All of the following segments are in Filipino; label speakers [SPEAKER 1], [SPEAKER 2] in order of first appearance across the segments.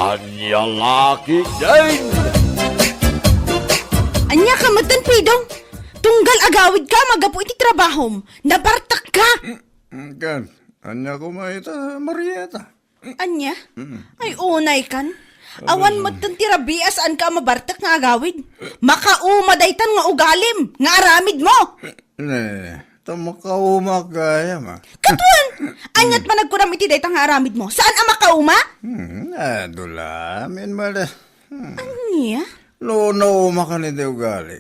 [SPEAKER 1] Anya laki din!
[SPEAKER 2] Anya ka magtanpidong. Tunggal agawid ka, magapu iti trabahom. Nabartak ka.
[SPEAKER 3] Kan, anya ko maita, Marieta.
[SPEAKER 2] Anya? Ay, unay kan. Awan magtantirabi saan ka mabartak nga agawid. Makaumodaytan nga ugalim, nga aramid mo.
[SPEAKER 3] Makauma kaya ma.
[SPEAKER 2] Katuan! Anyat man nagkuram iti dayta nga aramid mo. Saan ang makauma?
[SPEAKER 3] Dulamin mala.
[SPEAKER 2] Anya?
[SPEAKER 3] No, makanide ugali.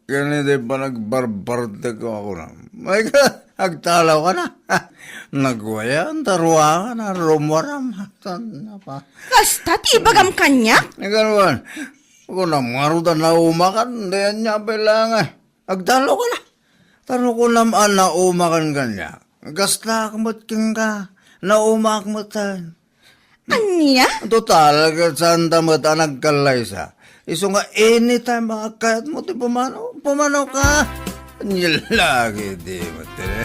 [SPEAKER 3] Ganide pa nagbarbardag ako na. May ka, agtalaw ka na. Nagwaya, taruangan na, rumaram. Saan na pa?
[SPEAKER 2] Kasta, tibagam kanya?
[SPEAKER 3] Naganuan, ako na maruda na umakan, dayan niya bilangan. Agtalaw ka na. Taro ko naman na umakan kanya. Gasta kamatking ka, na umakmatan.
[SPEAKER 2] Anya?
[SPEAKER 3] Total, saan tamat nagkalay sa. Iso nga anytime makakayat mo ti pumanaw ka. Nilagi di mo tira.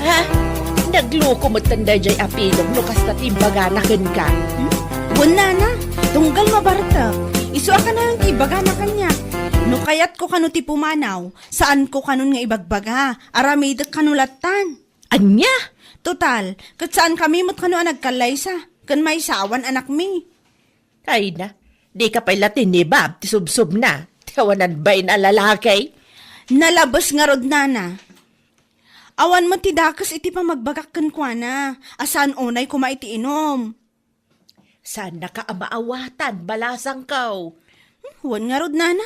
[SPEAKER 4] Ha? Nagloko mo tanda jay apilong lukas na timbaganakin ka.
[SPEAKER 2] Wala na. Tunggal mabartak. Isuwa ka na yung ibaga na kanya. No kayat ko kano ti pumanaw, saan ko kanon nga ibagbaga, aramidak kanulatan.
[SPEAKER 4] Anya?
[SPEAKER 2] Total, kat saan kami mo't kano nagkalaysa, kan may sawan anak mi.
[SPEAKER 4] Ay na, di ka pa'y latin ni Bob, tisubsub na. Tiyawanan ba'y na lalaki?
[SPEAKER 2] Nalabas nga rod nana. Awan mo ti dakas iti pa magbagak kan kwa na, asan unay kuma iti inom.
[SPEAKER 4] Saan nakaamaawatan, balasang kaw?
[SPEAKER 2] Huwan nga rod nana.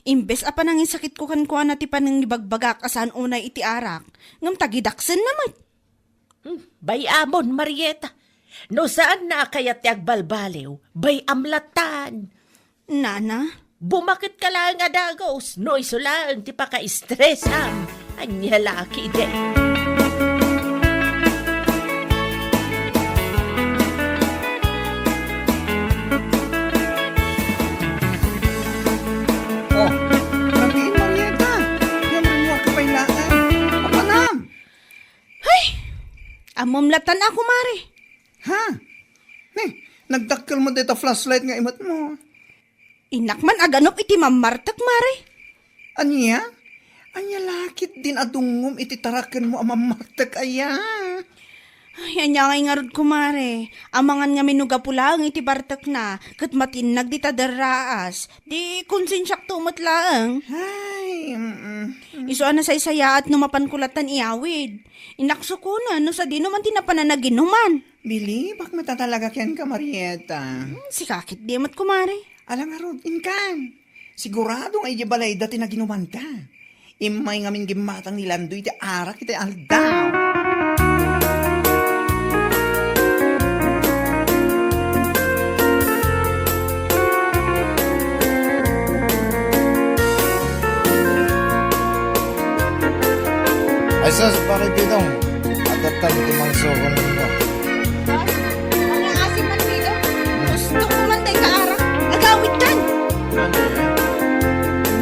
[SPEAKER 2] Imbes apa nangin sakit ko kan kwa na ti panang ibagbagak asan unay iti arak. Ngam tagidaksen naman.
[SPEAKER 4] Bay amon, Marieta. No saan na kaya tiag balbaliw, bay amlatan.
[SPEAKER 2] Nana?
[SPEAKER 4] Bumakit ka lang nga dagos, no iso lang ti paka-stressam. Anya laki de.
[SPEAKER 3] Oh, nabiin Marieta. Yan rin mo ka pailaan. Papanam.
[SPEAKER 2] Amomlatan ako mare.
[SPEAKER 3] Ha? Nagdakkel mo dito flashlight nga imat mo.
[SPEAKER 2] Inakman aganop iti mamartak mare.
[SPEAKER 3] Anya? Anya lakit din adungom iti taraken mo amamartak aya.
[SPEAKER 2] Ay, anya ngay nga rod kumare. Amangan nga minuga pulang iti bartak na. Kat matinag di tadaraas. Di konsensyak tumot lang.
[SPEAKER 3] Ay,
[SPEAKER 2] Iso na say-saya at numapan kulatan iawid. Inakso ko na, no sa di naman tinapananagin numan.
[SPEAKER 3] Bili, bak matatalaga ken ka, Marieta.
[SPEAKER 2] Si kakit di mat kumare.
[SPEAKER 3] Alam nga rod, inkan. Siguradong ay balay dati na ginuman ka. Imay ngamin gimatang nilandoy iti arak iti aldaw.
[SPEAKER 5] Ay sus, bakit ditong? Adaptan timang soko ninyo.
[SPEAKER 2] Mga asim man dito. Gusto ko man tayo kaarak. Agawid kan.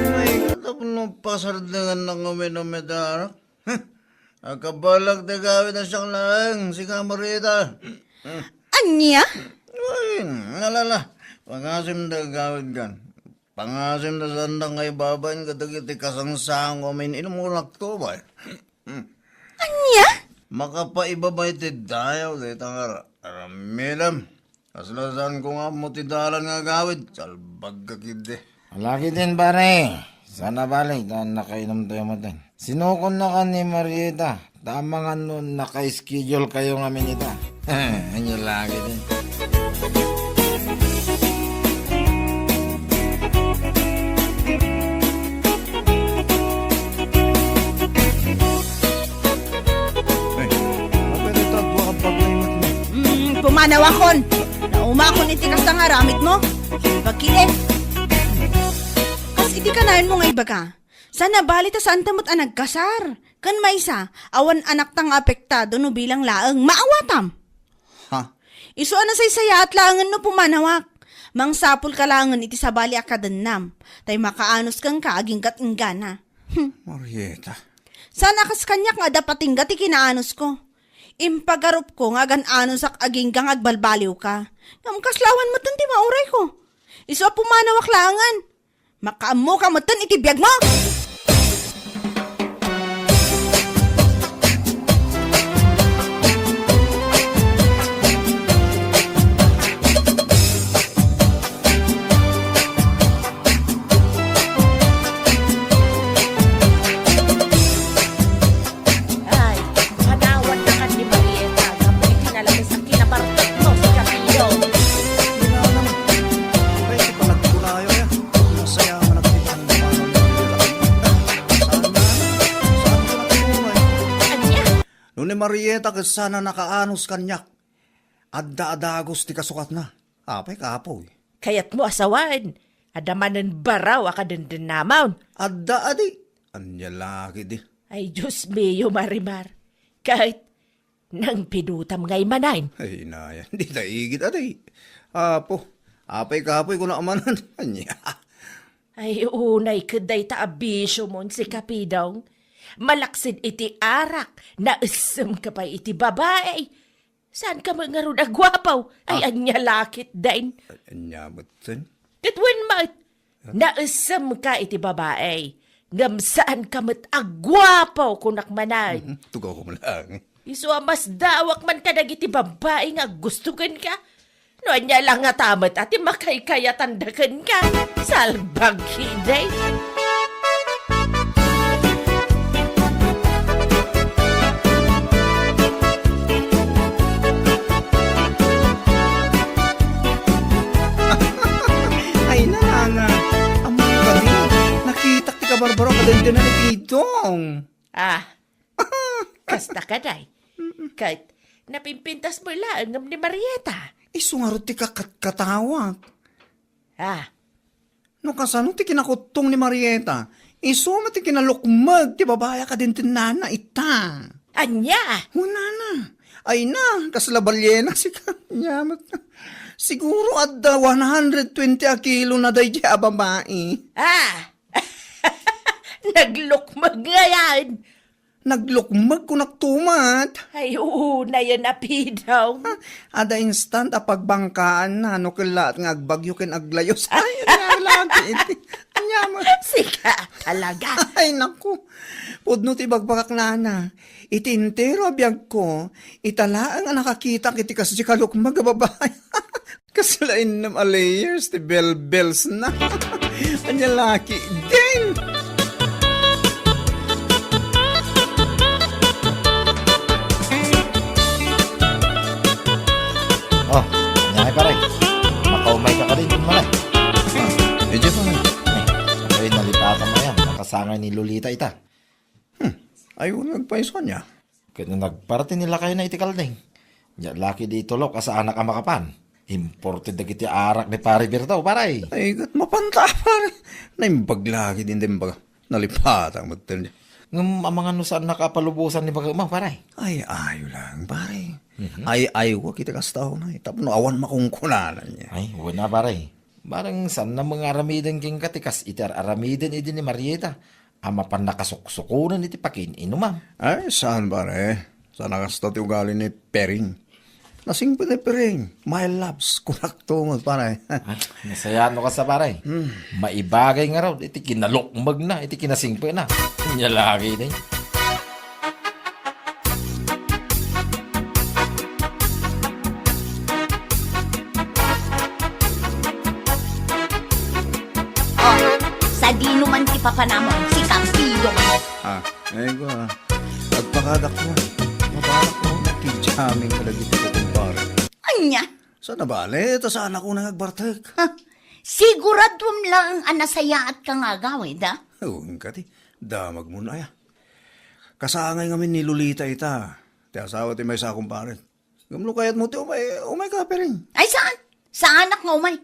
[SPEAKER 3] May katapno pasardangan na kami na medarak. Akabalag na gawin na siyang lang, si Kamarita.
[SPEAKER 2] Anya?
[SPEAKER 3] Ay, nalala. Pangasim na gawin kan. Pangasim na sandang ay babayin katagiti kasangsang kumin inumulak to ba?
[SPEAKER 2] Anya?
[SPEAKER 3] Makapaibabay ti dayaw dito nga ramilam. Kaslasan ko nga mo ti dalan nga gawid. Salbag kakide.
[SPEAKER 5] Laki din pare. Sana balik, dahil nakainom tayo mo din. Sinukon na ka ni Marieta. Tama nga nun, naka-schedule kayo nga minita. Anyo lagi din.
[SPEAKER 2] Pumanawakon. Naumakon iti kas nga ramit mo. Bagkilit. Kas iti kanayon mo nga ibaga. Sana bali ta saan tamot nagkasar. Kan maysa, awan anak tang apektado no bilang laeng maawatam.
[SPEAKER 3] Ha?
[SPEAKER 2] Iso ana say saya at laangan no pumanawak. Mang sapul kalangan iti sabali akadanam. Tay makaanos kang ka aging katinggana.
[SPEAKER 3] Marieta.
[SPEAKER 2] Sana kas kanyak nga dapat tinggat ikinaanos ko. Impagarup ko nga gan-anos ak aging gang agbalbaliw ka. Ngam kaslawan mo ti mauray ko. Iso pumanawak langan. Makaamo ka mo iti biyag mo.
[SPEAKER 4] Ay, hanawan na ka ni Marieta. Kapag itinalagay sa kinabartot mo si Capillo.
[SPEAKER 3] Wala naman. Ay, ito pa nagkulayo yan. Masaya nga nagpitan ng paano ng Sana ko nakatulay.
[SPEAKER 4] Anya?
[SPEAKER 3] Noon ni Marieta sana nakaanos kanyak. Adda-adagos ti kasukat na. Apay kapoy.
[SPEAKER 4] Kayat mo asawan. Adamanan baraw akadandan namaw.
[SPEAKER 3] Adda-adi. Anya laki di.
[SPEAKER 4] Ay, Diyos mio, Marimar. Kahit nang pinutam ngay manain.
[SPEAKER 3] Ay, naya. Hindi taigit adi. Apo. Apay kapoy ko na amanan. Anya.
[SPEAKER 4] Ay, unay kaday ta abisyo mon si Kapidong. Malaksid iti arak, naisam ka pa iti babae. Saan ka mga ron agwapaw? Ay, anya lakit din.
[SPEAKER 3] Anya mutin.
[SPEAKER 4] Katwan mat, naisam ka iti babae. Ngam saan ka mat agwapaw kunak manay.
[SPEAKER 3] Tugaw ko lang.
[SPEAKER 4] Iso mas dawak man ka iti babae nga gusto kan ka. No, anya lang nga tamat ati makaykaya tandakan ka. Salbag hiday.
[SPEAKER 3] Ay, nana. Amang ka din. Nakita ti ka barbaro ka din na nagitong.
[SPEAKER 4] Ah, kasta ka day. Kahit napimpintas mo lang ni Marieta.
[SPEAKER 3] Isungarot ti katawag.
[SPEAKER 4] Ah,
[SPEAKER 3] No kasano ti kinakutong ni Marieta. Isuma ti kinalukmag ti babaya ka din tinana ita.
[SPEAKER 4] anya.
[SPEAKER 3] Huna na. Ay na, kaslabalye na si kanya. Siguro adda 120 a kilo na day di a babae.
[SPEAKER 4] Ah, naglukmag nga yan.
[SPEAKER 3] Naglukmag ko naktumat.
[SPEAKER 4] Ay, na yan apidaw.
[SPEAKER 3] Ada instant a pagbangkaan na no kilat nga agbagyo ken aglayos. Ay, lagi iti. Anyama.
[SPEAKER 4] Sika talaga.
[SPEAKER 3] Ay, naku. Pudno ti bagbagak nana. Itintero abiyag ko. Italaang ang nakakita kiti kasi si kalukmag a babae. Kasalain ng layers ti bell-bells na. Anya laki din.
[SPEAKER 5] Oh, nyay pare. Makaumay ka rin dun malay.
[SPEAKER 3] Medyo pa man.
[SPEAKER 5] Ay, nalipatan mo yan. Nakasangay ni Lolita ita.
[SPEAKER 3] Ayaw nagpaiso niya.
[SPEAKER 5] Kaya nagparty nila kayo na itikalding. Ya, laki di tulok asa anak ang makapan. Imported na kiti arak ni pare Bertaw, paray.
[SPEAKER 3] Ay, gat mapanta pare. Naimbag lagi din din baga. Nalipatang magtal niya.
[SPEAKER 5] Ngam ang mga nusaan nakapalubusan ni baga mo, paray.
[SPEAKER 3] Ay, ayaw lang pare. Ay, ayaw kita kastaw na. Tapos awan makungkunanan niya.
[SPEAKER 5] Ay, wala paray. Barang saan na mga aramiden king katikas itar aramiden idin ni Marieta. Ama pan nakasuksukunan iti pakin inumam.
[SPEAKER 3] Ay, saan pare? Saan nakastaw ti ugali ni Pering? Nasing pa ni Pering. My loves, kunak tungod pare.
[SPEAKER 5] Ay, nasayano ka sa paray. Maibagay nga raw, iti kinalukmag na, iti kinasingpe na. Nya lagi din.
[SPEAKER 6] Sa di naman ipapanamon si Campido.
[SPEAKER 3] Ay ko Agpakadak mo. Mabalak mo. Nakijaming kalagiti ko kumpare.
[SPEAKER 6] Anya,
[SPEAKER 3] Saan na bale? Ito saan ako nagbartek?
[SPEAKER 6] siguradwam lang ang anasaya at kangagawid, ha?
[SPEAKER 3] Huwag ka ti. Damag mo na ya. Kasangay ngamin ni Lolita ita. Ti asawa ti may sa kumpare. Gamlo kayat mo ti umay ka pa rin.
[SPEAKER 6] Ay saan? Sa anak nga umay.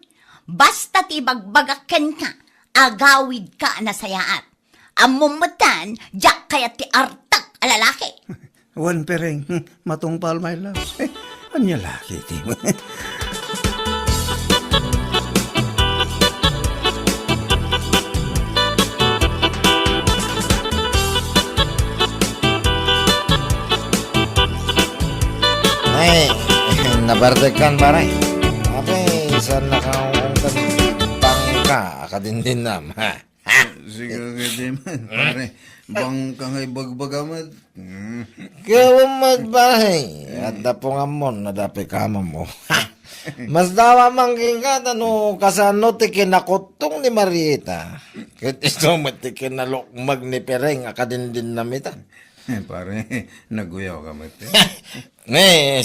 [SPEAKER 6] Basta ti bagbagaken ka, agawid ka anasayaat. Amumatan, jak kaya ti artak alalaki.
[SPEAKER 3] Wan pereng. Matungpal my loves. Anya laki ti mo.
[SPEAKER 5] Babartekan pare. Ape, saan nakaungkan bangka akadindin nam, ha?
[SPEAKER 3] Sige ka di man, pare. Bang ka ngay bagbagamat.
[SPEAKER 5] Kawamad pare. At dapungan mo, nadapi kama mo. Ha? Mas dawa mangking ka, kasano tikin nakutong ni Marieta. Kit iso matikin na lukmag ni Pereng akadindin namita.
[SPEAKER 3] Pare, naguyaw ka mati.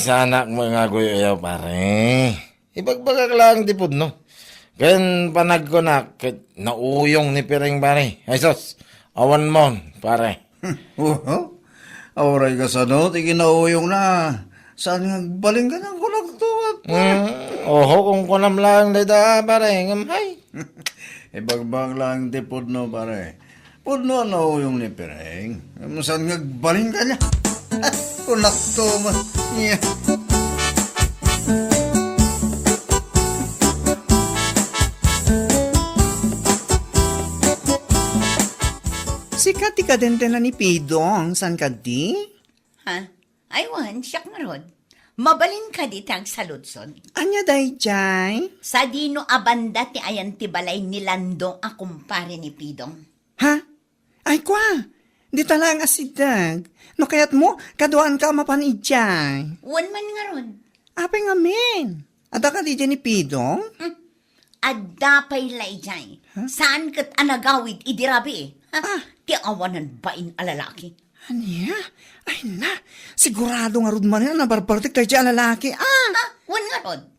[SPEAKER 5] Sa anak mo nga guyo pare. Ibagbagag lang dipod no. Ken panag ko na nauyong ni Pereng pare. Ay sos, awan mo pare.
[SPEAKER 3] Oo. Auray ka sa no, tikinauyong na. Saan nga baling ka ng kulag to?
[SPEAKER 5] Oho kung kunam lang dita pare. Ngamhay.
[SPEAKER 3] Ibagbag lang tipod no, pare. Pudno na yung ni Pereng. Saan nga baling ka niya? Kulag to man. Yeah.
[SPEAKER 7] Sikat ka din na ni Pidong, san ka di?
[SPEAKER 6] Ha? Aywan, siyak nga rod. Mabalin ka ditang sa Lutson.
[SPEAKER 7] Anya day jay?
[SPEAKER 6] Sa dino abanda ti ayan ti balay ni Landong a kumpare ni Pidong.
[SPEAKER 7] Ha? Ay kwa, di talang asidag. No kayat mo, kaduan ka mapanidjay.
[SPEAKER 6] Wan man nga rod.
[SPEAKER 7] Ape nga men. Ada ka di dyan ni Pidong?
[SPEAKER 6] Adda pay layjay. Saan kat anagawid idirabi? Ha? Ti awanan bain alalaki.
[SPEAKER 7] Anya? Ay na, sigurado nga rod man yan na barbartik tayo dyan lalaki.
[SPEAKER 6] Ha? Wan nga rod.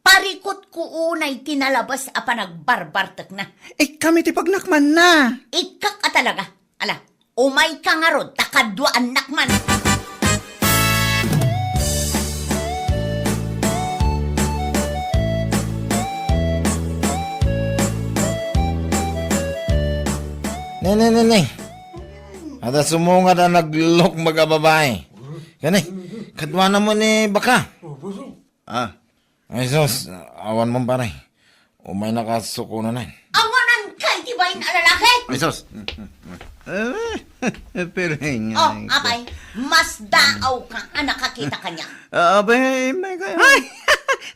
[SPEAKER 6] Parikot ko unay tinalabas a panagbarbartek na.
[SPEAKER 7] Kami ti pagnakman na.
[SPEAKER 6] Ikak ka talaga. Ala, umay ka nga rod, takadwaan nakman.
[SPEAKER 5] Ne. Ada sumunga na naglok mga babae. Gani, kadwa na mo ni baka. Ay sos, awan mo pare. Umay nakasuko na na.
[SPEAKER 6] Awanan kay di ba yung alalaki?
[SPEAKER 5] Ay sos.
[SPEAKER 3] Pereng.
[SPEAKER 6] Oh, abay, mas daaw ka ang nakakita kanya.
[SPEAKER 3] Abay, may kaya.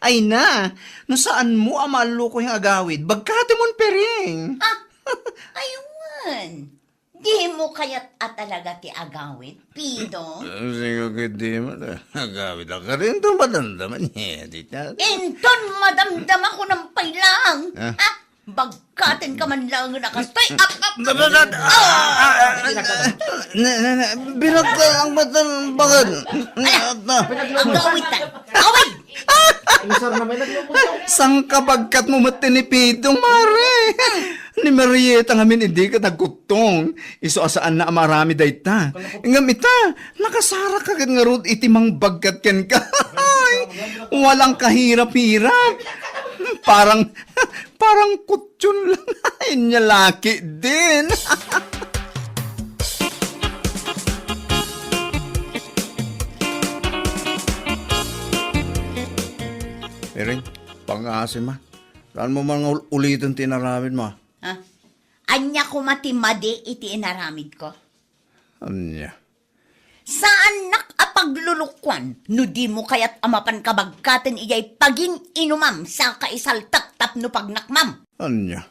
[SPEAKER 7] Ay na, no saan mo amalo ko yung agawid? Bagkati mon Pereng.
[SPEAKER 6] Ha? Ayun. Di mo kaya't talaga ti agawit, Pido.
[SPEAKER 3] Sige ka di mo. Agawid ka rin ito madamdaman niya. Tita.
[SPEAKER 6] Inton madamdam ako ng pailang. Ha? Bagkatin ka man lang nakastay.
[SPEAKER 3] Bilag ka ang matan bagad.
[SPEAKER 6] Agawitan. Away!
[SPEAKER 7] Sang kabagkat mo matinipidong, mare. Ni Marieta ngamin hindi ka nagkutong. Iso asaan na marami dayta. Ngam ita, nakasara ka nga rod itimang bagkat ken ka. Walang kahirap-hirap. Parang kutsyon lang. Ay, niya laki din.
[SPEAKER 3] Pereng, pang-asim ma. Saan mo man ulitin tinaramid mo?
[SPEAKER 6] Ha? Anya ko matimadi iti inaramid ko.
[SPEAKER 3] Anya?
[SPEAKER 6] Saan nakapaglulukwan? No di mo kaya't amapan kabagkaten iyay paging inumam sa kaisaltak tapno pagnakmam.
[SPEAKER 3] Anya?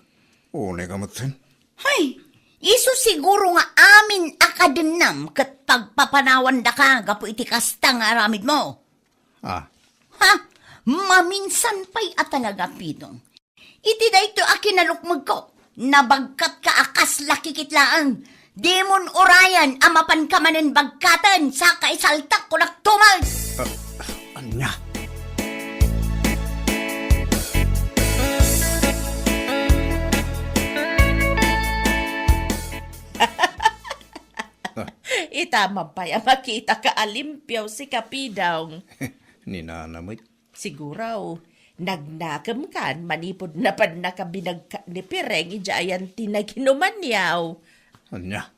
[SPEAKER 3] Unay ka matin.
[SPEAKER 6] Hay, iso siguro nga amin akadenam kat pagpapanawan da ka gapo iti kasta nga aramid mo.
[SPEAKER 3] Ah,
[SPEAKER 6] Ha? Maminsan pa'y atalaga, Pidong. Iti da ito akinalukmag ko. Nabagkat ka akas lakikitlaan. Demon orayan amapan ka manen bagkatan sa kaisaltak ko naktumal.
[SPEAKER 3] anya?
[SPEAKER 4] Itama pa ya makita ka alimpyaw si Kapidong.
[SPEAKER 3] Ninanamay.
[SPEAKER 4] Siguro, nagnakam kan, manipod na pan nakabinagka ni Pereng, ijayan tinaginuman yaw.
[SPEAKER 3] Anya?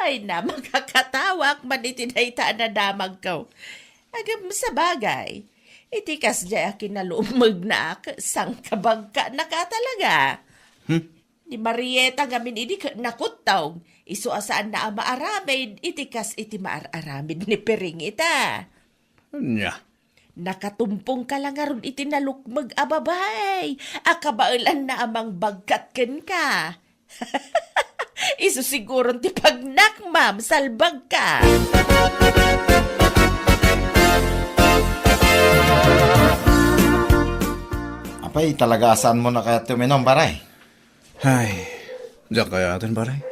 [SPEAKER 4] Ay na, makakatawak, manitinayta na damag ko. Agam sa bagay, itikas dya kinalumag na sang kabagka na ka talaga. Ni Marieta gamin ini nakutaw, iso asaan na maaramid, itikas iti maararamid ni Pereng ita.
[SPEAKER 3] Anya?
[SPEAKER 4] Nakatumpong ka lang aron itinalukmag ababay. Akabailan na amang bagkat ken ka. Isu siguro ti pagnak, ma'am, salbag ka.
[SPEAKER 5] Apay, talagasan mo na kaya tuminom, paray.
[SPEAKER 7] Ay, diyan kaya atin, pare.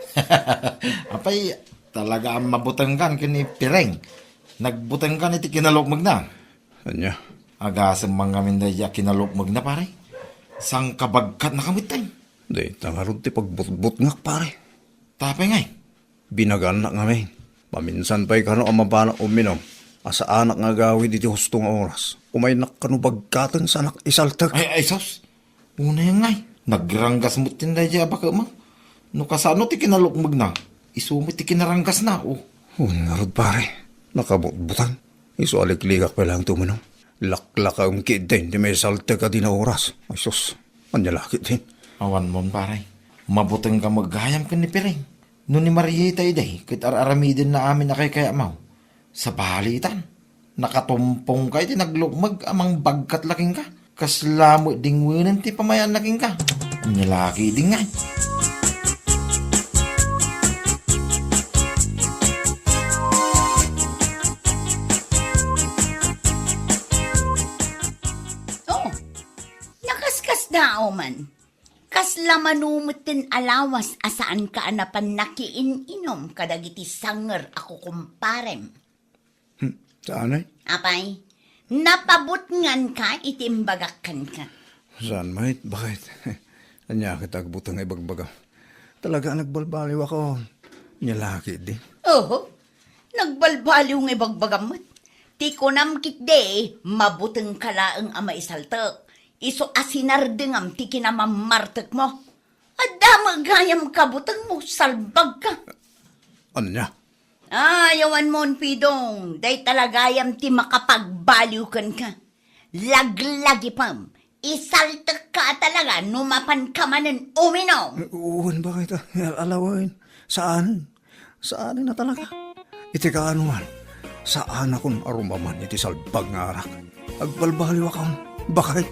[SPEAKER 5] Apay, talaga ang mabutanggan kini pireng. Nagbutanggan iti kinalukmag na.
[SPEAKER 7] Anya?
[SPEAKER 5] Agasam mga mindaya kinalukmag na, pare. Sang kabagkat na kamit tayo.
[SPEAKER 7] Di, tangarod ti pagbutbut nga, pare.
[SPEAKER 5] Tapay ngay.
[SPEAKER 7] Binagan na kami. Paminsan pa'y kano ang mabana uminom. Asa anak nga gawin iti husto nga oras. Umay nakano bagkatan sa anak isaltag.
[SPEAKER 5] Ay, sos. Una yung ngay. Nagranggas mo tinday dya baka ma. No kasano ti kinalukmag na. Isumit ti kinaranggas na. Oh.
[SPEAKER 7] Narod pare. Nakabutbutan. Iso alikligak pa lang tuminom. Laklaka ang kid din. Di may saltag ka din na oras. Ay sos. Anyalakit din.
[SPEAKER 5] Awan mo, pare. Mabutang ka maghayam ka ni Pireng. No ni Marieta iday. Kit aramidin na amin na kay kaya mau. Sa balitan. Nakatumpong ka iti naglukmag amang bagkat laking ka. Kaslamo dingwinan ti pamayan laking ka. Nyalaki din nga.
[SPEAKER 6] Oh, nakaskas na man. Kasla manumutin alawas asaan ka anapan nakiin-inom kadagiti sanger ako kumparem.
[SPEAKER 7] Saan ay?
[SPEAKER 6] Apay, napabot ngan ka itimbagakan ka.
[SPEAKER 7] Saan, mate? Bakit? Anya kita agbutang ay bagbaga. Talaga nagbalbaliw ako. Nyalaki din.
[SPEAKER 6] Oo, nagbalbaliw ng ibagbagamat. Ti ko namkit de, mabuteng kalaang ama isaltak. Iso asinardingam ti kinamamartek mo. Adda magayam kabutang mo, salbag ka.
[SPEAKER 7] Anya?
[SPEAKER 6] Yawan mon pidong, day talagayam ti makapagbaliw kan ka. Laglagi pam, isaltak ka talaga, numapan ka manen uminom.
[SPEAKER 7] Uwan, bakit? Alawin. Saan? Saan na talaga? Iti ka anuman. Saan akong arumaman iti salbag nga arak? Agbalbaliw ako. Bakit?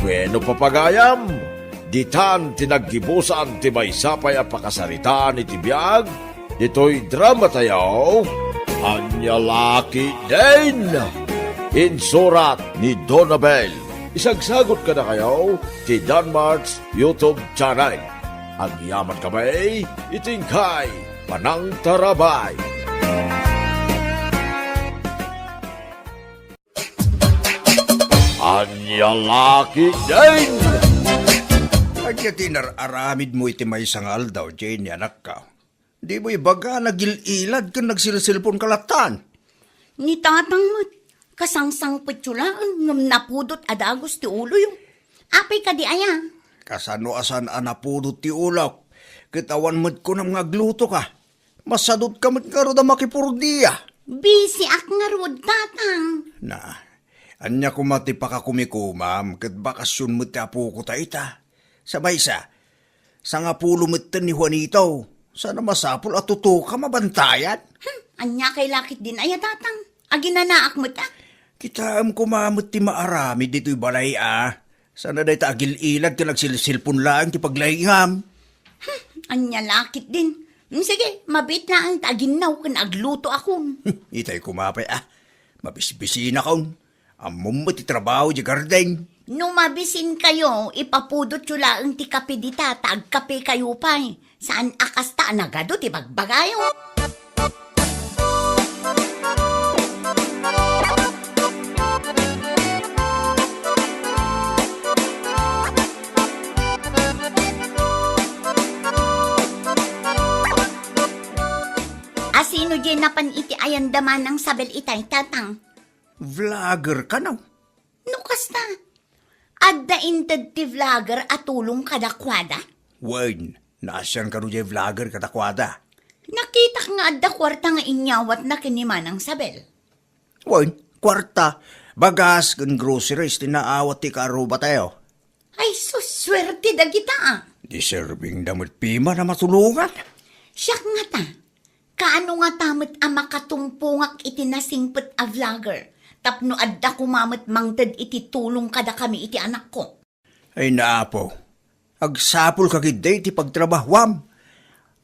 [SPEAKER 1] Bueno papagayam, ditan tinaggibusan ti may sapay a pakasaritaan iti biyag, ito'y drama tayo, Anyalaki din! Insurat ni Donabel. Isagsagot ka na kayo ti Danmarks YouTube channel. Ang yaman kamay, itingkay, Panang Tarabay. Anyalaki din!
[SPEAKER 7] Agya tinararamid mo iti may sangal daw, Jane, anak ka. Di mo ibaga nagililad kung nagsilsilpon kalatan.
[SPEAKER 6] Ni tatang mo't, kasangsang petsulaan ngam napudot adagos ti ulo yung. Apay ka di aya.
[SPEAKER 7] Kasano asan anapudot ti ulak. Kitawan mo't ko nang ngagluto ka. Masadot ka mo't nga da makipurdiya.
[SPEAKER 6] Busy ak nga rod tatang.
[SPEAKER 7] Na, anya kumati pa ka kumikumam, kat bakasyon mo't apo ko ta. Sabay sa nga pulo mo't ni Juanito. Sana masapul at tuto ka mabantayan.
[SPEAKER 6] Anya kay lakit din aya tatang. Aginanaak mo ta.
[SPEAKER 7] Kita am kumamot ti maarami dito'y balay Sana dahi ta agil ilad ka nagsilsilpon lang ti paglayham.
[SPEAKER 6] Anya lakit din. Sige, mabit na ang taginaw kan agluto akong.
[SPEAKER 7] Itay kumapay Mabisbisi na kong. Amom mo ti trabaho di garden.
[SPEAKER 6] No mabisin kayo, ipapudot yula ang ti kape di tatag kape kayo pa'y. Saan akas ta nagado ti bagbagayo? Asino di napan iti ayandaman ng sabel itay tatang?
[SPEAKER 7] Vlogger ka na.
[SPEAKER 6] Nukas na. Adda inted ti vlogger at tulong kadakwada?
[SPEAKER 7] Wayne, nasyan ka rin vlogger katakwada.
[SPEAKER 6] Nakita ka nga adda kwarta nga inyawat na kiniman ang sabel.
[SPEAKER 7] Wayne, kwarta. Bagas kan groceries tinaawat ti karuba tayo.
[SPEAKER 6] Ay, suswerte da kita
[SPEAKER 7] Deserving damot pima na matulungan.
[SPEAKER 6] Siyak nga ta. Kaano nga tamit ang makatumpungak iti nasingpet a vlogger? Tapno adda kumamit mangted iti tulong kada kami iti anak ko.
[SPEAKER 3] Ay naapo, agsapol kagiday ti pagtrabahwam.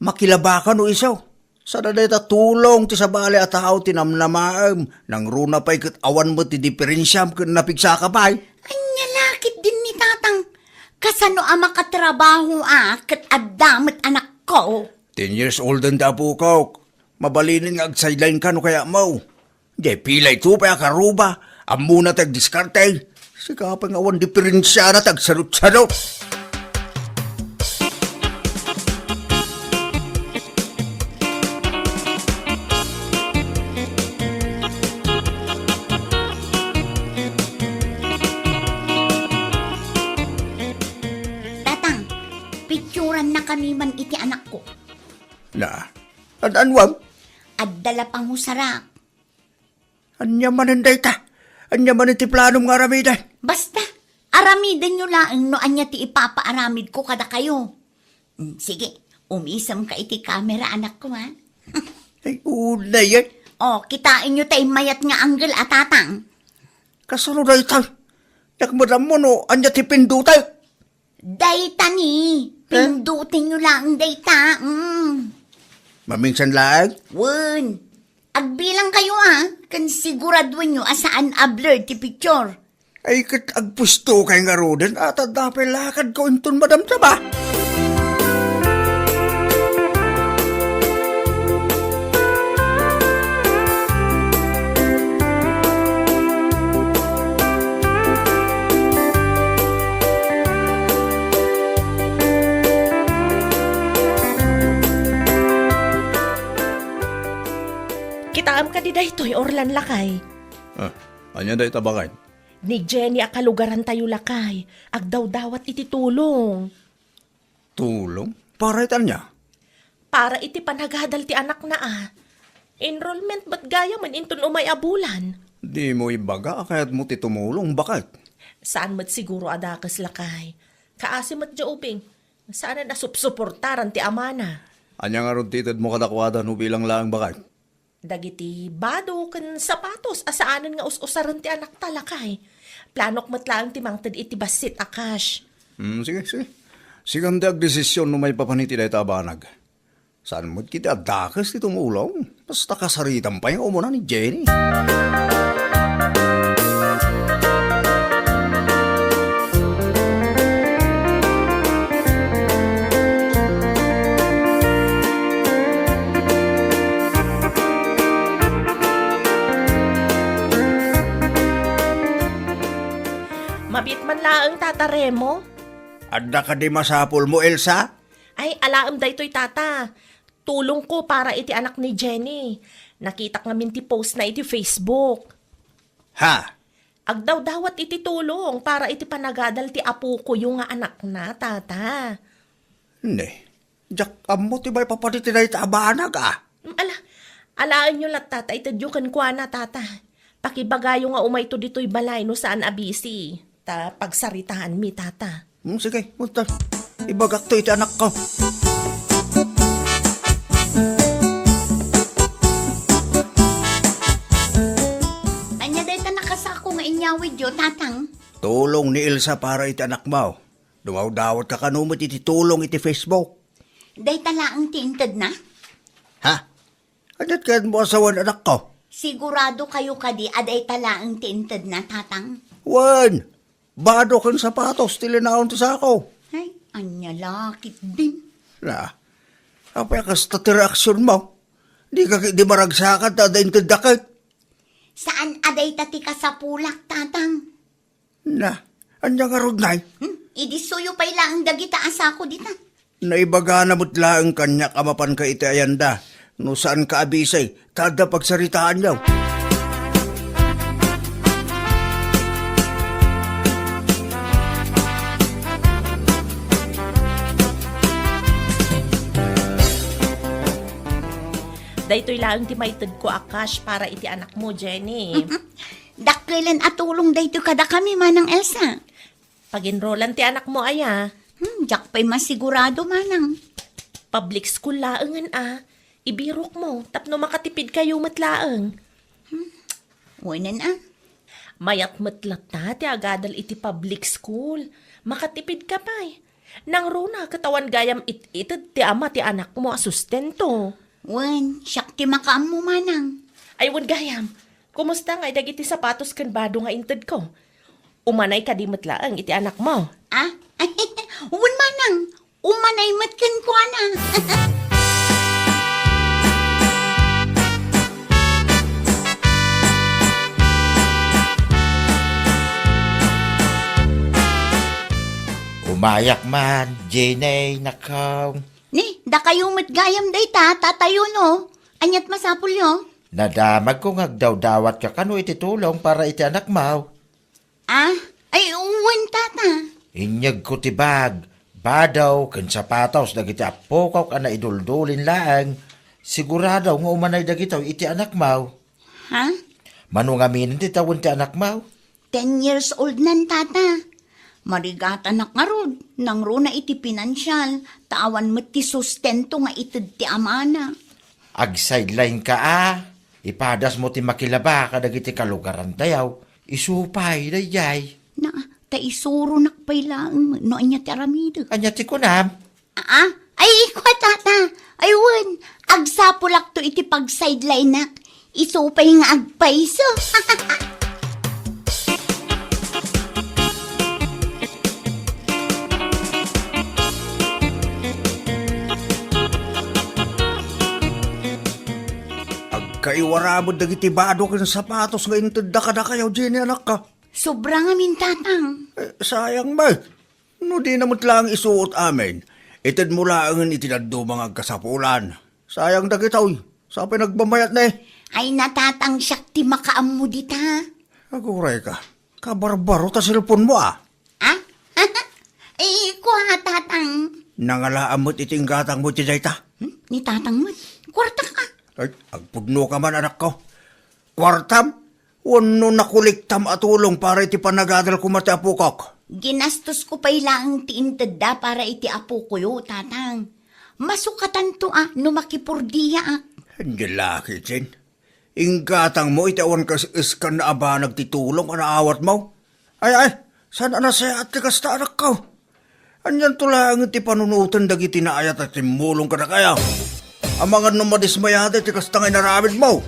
[SPEAKER 3] Makilabakan o isaw. Sa dadayta tulong ti sabali at tao tinamnamaam. Nang runa pa'y kat awan mo ti diferensyam kat napigsa ka pa'y.
[SPEAKER 6] Anya lakit din ni tatang. Kasano ang makatrabaho kat adamit anak ko?
[SPEAKER 3] 10 years old ang tapo ko. Mabalinin nga agsideline ka no kaya mo. Di pilay to pa karuba. Amuna tag diskarte. Sikapang awan diferensya na tag sarot-sarot.
[SPEAKER 6] Tatang, picturan na kami man iti anak ko.
[SPEAKER 3] Na, anwam?
[SPEAKER 6] Addala pang husarak.
[SPEAKER 3] Anya mananday ta. Anya man iti planong nga ramidan.
[SPEAKER 6] Basta, aramidan nyo lang no anya ti ipapaaramid ko kada kayo. Sige, umisam ka iti camera anak ko ha.
[SPEAKER 3] Ay, una yan.
[SPEAKER 6] O, kitain nyo tay mayat nga anggel at tatang.
[SPEAKER 3] Kasano na ito? Nakmadam mo no, anya ti pindutay.
[SPEAKER 6] Dayta ni, pindutin nyo lang dayta.
[SPEAKER 3] Maminsan lang.
[SPEAKER 6] Wun, agbilang kayo kan siguraduin nyo asaan a-blur ti picture.
[SPEAKER 3] Ay, kat agpusto kay nga roden at adapay lakad ko inton madamdama.
[SPEAKER 4] Kitaam ka di daytoy orlan lakay.
[SPEAKER 7] Anya day tabakay?
[SPEAKER 4] Ni Jenny akalugaran tayo lakay. Agdaw dawat iti tulong.
[SPEAKER 3] Tulong? Para itan niya.
[SPEAKER 4] Para iti panagadal ti anak na Enrollment ba't gaya man inton umay abulan?
[SPEAKER 3] Di mo ibaga kaya't mo ti tumulong bakit?
[SPEAKER 4] Saan mat siguro adakas lakay? Kaasi mat jauping. Saan na supsuportaran ti amana?
[SPEAKER 7] Anya nga ron titid mo kadakwada no bilang lang bakit?
[SPEAKER 4] Dagiti bado kan sapatos asaanan nga us-usaran ti anak talakay. Planok matlaang ti mangted iti basit akash.
[SPEAKER 7] Sige. Sigang dag desisyon no may papaniti day tabanag. Saan mo kita adakas ti tumulong? Basta kasaritan pa yung umuna ni Jenny.
[SPEAKER 4] Mabit man laang tatare mo?
[SPEAKER 3] Adda ka di masapol mo, Elsa?
[SPEAKER 4] Ay, alaam daytoy tata. Tulong ko para iti anak ni Jenny. Nakita nga min ti post na iti Facebook.
[SPEAKER 3] Ha?
[SPEAKER 4] Agdaw dawat iti tulong para iti panagadal ti apo ko yung nga anak na, tata.
[SPEAKER 3] Hindi. Diyak amo ti bay papaniti na itabanag
[SPEAKER 4] Alaan nyo lat tata, itadyokan kwa na tata. Pakibagayo nga umay to dito'y balay no saan abisi. Ta pagsaritahan mi tata.
[SPEAKER 3] Sige, munta. Ibagak to iti anak ko.
[SPEAKER 6] Anya dayta nakasako nga inyawid yo, tatang.
[SPEAKER 3] Tulong ni Elsa para iti anak mo. Dumaw-dawat ka kanumot iti tulong iti Facebook.
[SPEAKER 6] Dayta laang tinted na.
[SPEAKER 3] Ha? Adat ka mo asawan anak ko?
[SPEAKER 6] Sigurado kayo kadi aday talaang tinted na, tatang.
[SPEAKER 3] Wan! Bado kang sapatos, tilinaon to sa ako.
[SPEAKER 6] Ay, anya lakit din.
[SPEAKER 3] Na, apay kasta ti reaksyon mo. Di maragsakat na dahin kadakit.
[SPEAKER 6] Saan aday tati ka sa pulak, tatang?
[SPEAKER 3] Na, anya nga rugnay.
[SPEAKER 6] Idi suyo pa'y laang dagita asako dita.
[SPEAKER 3] Naibaga na mo't laang kanya kamapan ka iti ayanda. No saan ka abisay, tada pagsaritaan yaw.
[SPEAKER 4] Daytoy lang ti maited ko akash para iti anak mo, Jenny.
[SPEAKER 6] Daklilan at tulong dayto kada kami manang Elsa.
[SPEAKER 4] Pag-enrollan ti anak mo aya.
[SPEAKER 6] Jak pa'y masigurado manang.
[SPEAKER 4] Public school laangan ibirok mo, tapno makatipid kayo matlaang.
[SPEAKER 6] Wanan ah.
[SPEAKER 4] Mayat matlat na, ti agadal iti public school. Makatipid ka pa eh. Nang runa, katawan gayam itid ti ama ti anak mo asustento.
[SPEAKER 6] Wan, siyak ti makaam mo manang.
[SPEAKER 4] Ay, wan gayam. Kumusta nga dagiti sapatos kan bado nga intid ko? Umanay ka di matlaang iti anak mo.
[SPEAKER 6] Ah? Wan manang. Umanay matkan ko na.
[SPEAKER 5] Umayak man, Jenny, nakaw.
[SPEAKER 6] Ni, da kayo matgayam day tatayo no. Anyat masapul yo.
[SPEAKER 5] Nadamag ko ngagdaw-dawat ka kano iti tulong para iti anak mo.
[SPEAKER 6] Ah? Ay, uwan tata.
[SPEAKER 5] Inyag ko ti bag, badaw, kan sapatos, dagiti apokaw ka na iduldulin lang. Sigurado nga umanay dagitaw iti anak mo.
[SPEAKER 6] Ha?
[SPEAKER 5] Manungamin ti tawon ti anak mo.
[SPEAKER 6] 10 years old nan tata. Marigata na karod, nang runa iti pinansyal, tawan mo ti sustento nga itid ti amana.
[SPEAKER 5] Ag-sideline ka ipadas mo ti makilaba kadagiti kalugaran tayaw, isupay dayay.
[SPEAKER 6] Na, ta isuro nakpailang, no anya ti aramido.
[SPEAKER 5] Anya ti kunam,
[SPEAKER 6] Ah? Ay, ikwa tata. Aywan, agsapulak to iti pag-sideline nak. Isupay nga agpaiso.
[SPEAKER 3] Agkaiwarabod dagiti bado ken sapatos nga inted da kada kayaw, Jenny, anak ka.
[SPEAKER 6] Sobrang amin tatang.
[SPEAKER 3] Sayang ba? No di namot lang isuot amin. Ited mo lang itinaddo mga kasapulan. Sayang dagitaw. Sa pinagbamayat na eh.
[SPEAKER 6] Ay natatang siyak ti makaam mo dita.
[SPEAKER 3] Aguray ka. Kabarbaro ta silpon mo
[SPEAKER 6] Ah? Ay, kuha tatang.
[SPEAKER 3] Nangalaan mo't iting gatang mo ti dayta.
[SPEAKER 6] Ni tatang mo, kwarta ka.
[SPEAKER 3] Ay, agpugno ka man anak ko. Kwartam? Wano nakuliktam atulong para iti panagadal ko mati apukok.
[SPEAKER 6] Ginastos ko pa ilang tiinted da para iti apo ko yo, tatang. Masukatan to no makipurdiya
[SPEAKER 3] Hindi laki, Jen. Inggatang mo, itawan ka iskan na aba nagtitulong anaawat mo. Ay, saan na saya at kasta anak ko? Anyan tulang iti panunutan dagiti na ayat at timulong ka na kaya. Ang mga numadismayate ti kasta nga inaramid mo.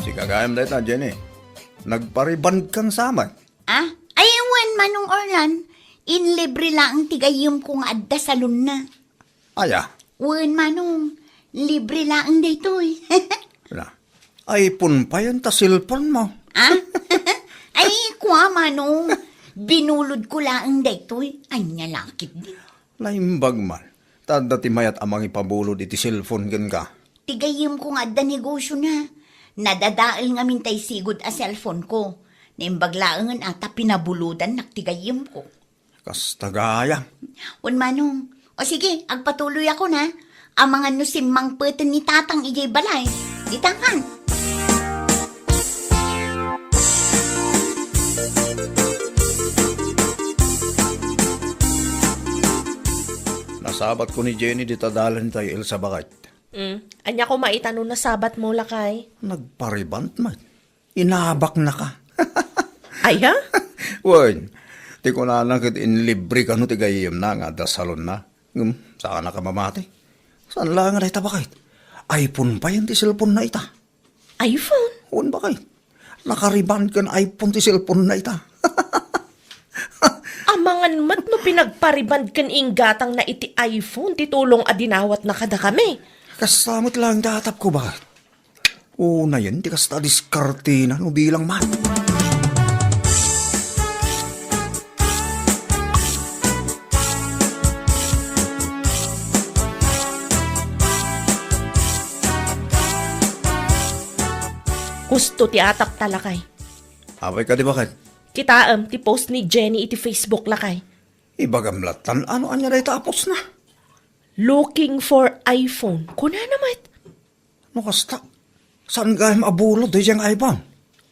[SPEAKER 3] Si kagayam dahil na, Jenny. Nagpariban kang saman.
[SPEAKER 6] Ah? Ay, wan manong Orlan. Inlibre lang tigayom ko nga adda salon na.
[SPEAKER 3] Aya,
[SPEAKER 6] Wan manong, libre lang daytoy.
[SPEAKER 3] na. Ay, punpayan ta silpon mo.
[SPEAKER 6] Ah? Ay, kuha manong. Binulod ko lang daytoy. Ay, nyalakit din.
[SPEAKER 3] Naimbag man. Tanda ti mayat amang ipabulod iti cellphone gan ka.
[SPEAKER 6] Tigayom ko nga adda negosyo na. Nadadaal nga mintay sigod a cellphone ko. Naimbaglaangan ata pinabuludan naktigayom ko.
[SPEAKER 3] Kastagaya.
[SPEAKER 6] Wan manong. O sige, agpatuloy ako na. Ang mga nusimang peten ni tatang ijay balay. Ditangkan.
[SPEAKER 3] Nasabat ko ni Jenny di tadalan tayo il sa bakat.
[SPEAKER 4] Anya ko maitanong na sabat mo lakay.
[SPEAKER 3] Nagparibant man. Inabak na ka.
[SPEAKER 4] Ay ha?
[SPEAKER 3] Wan, ti ko na nakit inlibre ka no ti gayim na nga da salon na. Saan na ka mamati? Saan lang nga ita bakit? iPhone pa yan ti cellphone na ita.
[SPEAKER 4] iPhone?
[SPEAKER 3] Huwag bakit? Nakariban ka na iPhone ti cellphone na ita.
[SPEAKER 4] Amangan mat no pinagpariband kan inggatang na iti iPhone, titulong adinawat na kada kami.
[SPEAKER 3] Kasamot lang datap ko ba? Una yan, di kasta diskarte na no bilang man.
[SPEAKER 4] Gusto ti atap talakay.
[SPEAKER 3] Abay ka di bakit?
[SPEAKER 4] Kitaam ti post ni Jenny iti Facebook lakay.
[SPEAKER 3] Ibagamlatan, ano anya na itapos na?
[SPEAKER 4] Looking for iPhone. Kuna naman.
[SPEAKER 3] No kasta, saan gayam abulod di diyang iPhone?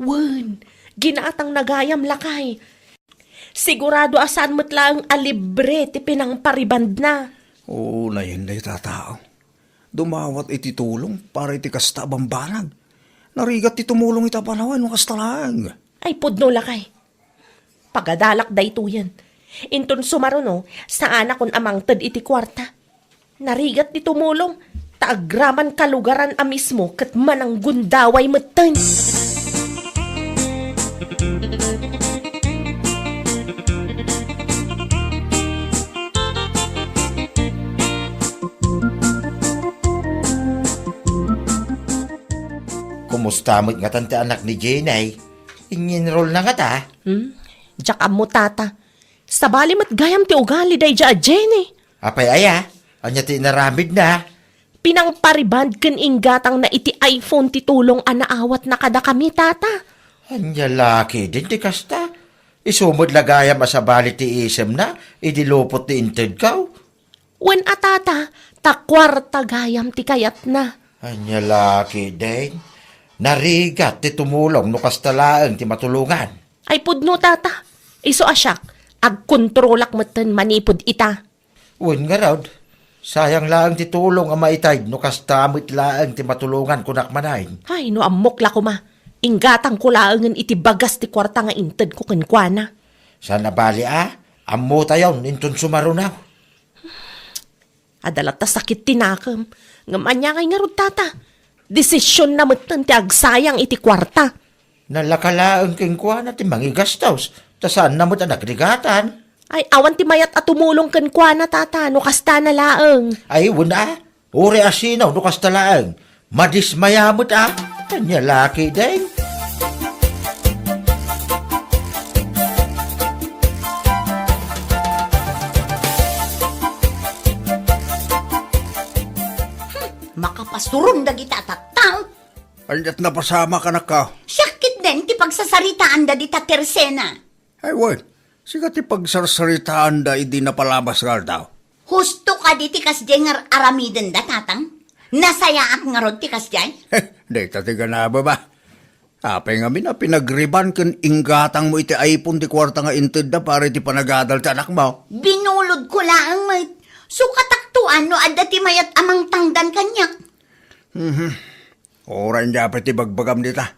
[SPEAKER 4] Wan, Ginaatang nagayam lakay. Sigurado asan mo't lang alibre ti pinang pariband na.
[SPEAKER 3] Oo, na yun day tatao. Dumawat iti tulong para iti kasta bambanag. Narigat ti tumulong ita panawan mo kastalang.
[SPEAKER 4] Ay pudno lakay. Pagadalak dayto yan. Inton sumaruno, saan akon amang ted iti kwarta. Narigat di tumulong, taagraman kalugaran a mismo kat manang gundaway meten.
[SPEAKER 5] Kumusta mo't nga tante anak ni Jenay? Inginroll na nga ta.
[SPEAKER 4] Diyak mo tata. Sabali mat gayam ti ugali day dya Jenny.
[SPEAKER 5] Apay aya, anya ti naramid na.
[SPEAKER 4] Pinang pariband ken inggatang na iti iPhone ti tulong anaawat na kada kami tata.
[SPEAKER 5] Anya laki din ti kasta. Isumod lagayam asabali ti isem na, idilupot ti inted kaw.
[SPEAKER 4] Wen atata, takwarta gayam ti kayat na.
[SPEAKER 5] Anya laki din. Narigat ti tumulong no kastalaang ti matulungan.
[SPEAKER 4] Ay pudno tata. Iso asyak, agkontrolak meten manipod ita.
[SPEAKER 5] Uwan nga raw, sayang lang ti tulong ang maitay no kastamit lang ti matulungan kunak manayin.
[SPEAKER 4] Ay no amok la ko ma. Inggatang ko laangan iti bagas ti kwarta nga inted ko kenkwana.
[SPEAKER 5] Sana bali ammo tayon inton sumarunaw.
[SPEAKER 4] Adalat ta sakit tinakam. Ngamanya kay nga rod tata. Desisyon na meten ti agsayang iti kwarta.
[SPEAKER 5] Nalakalaan king kuana ti mangigastaws. Tasan na mo't anak rigatan.
[SPEAKER 4] Ay awan ti mayat at tumulong kenkwana tata no kasta na laeng.
[SPEAKER 5] Ay wala, uri asinaw no kastalaang. Madismayamot Kanya laki din.
[SPEAKER 6] Makapasurong dagiti tattang.
[SPEAKER 3] Alyat na pasama ka na ka.
[SPEAKER 6] Sakit din ti pagsasaritaan da di tatersena.
[SPEAKER 3] Ay, wan. Sigat ti pagsarsaritaan da idi na palabas ka daw.
[SPEAKER 6] Husto ka di ti kasjay nga aramiden da tatang. Nasayaak nga rod ti kasjay.
[SPEAKER 3] Day tatiga na ba? Apay nga na pinagriban ken inggatang mo iti iPhone ti kwarta nga inted da para iti panagadal ti anak mo.
[SPEAKER 6] Binulod ko laang mait. So kataktuan no adda ti mayat amang tangdan kanyak.
[SPEAKER 3] Oran dapat ti bagbagam dita.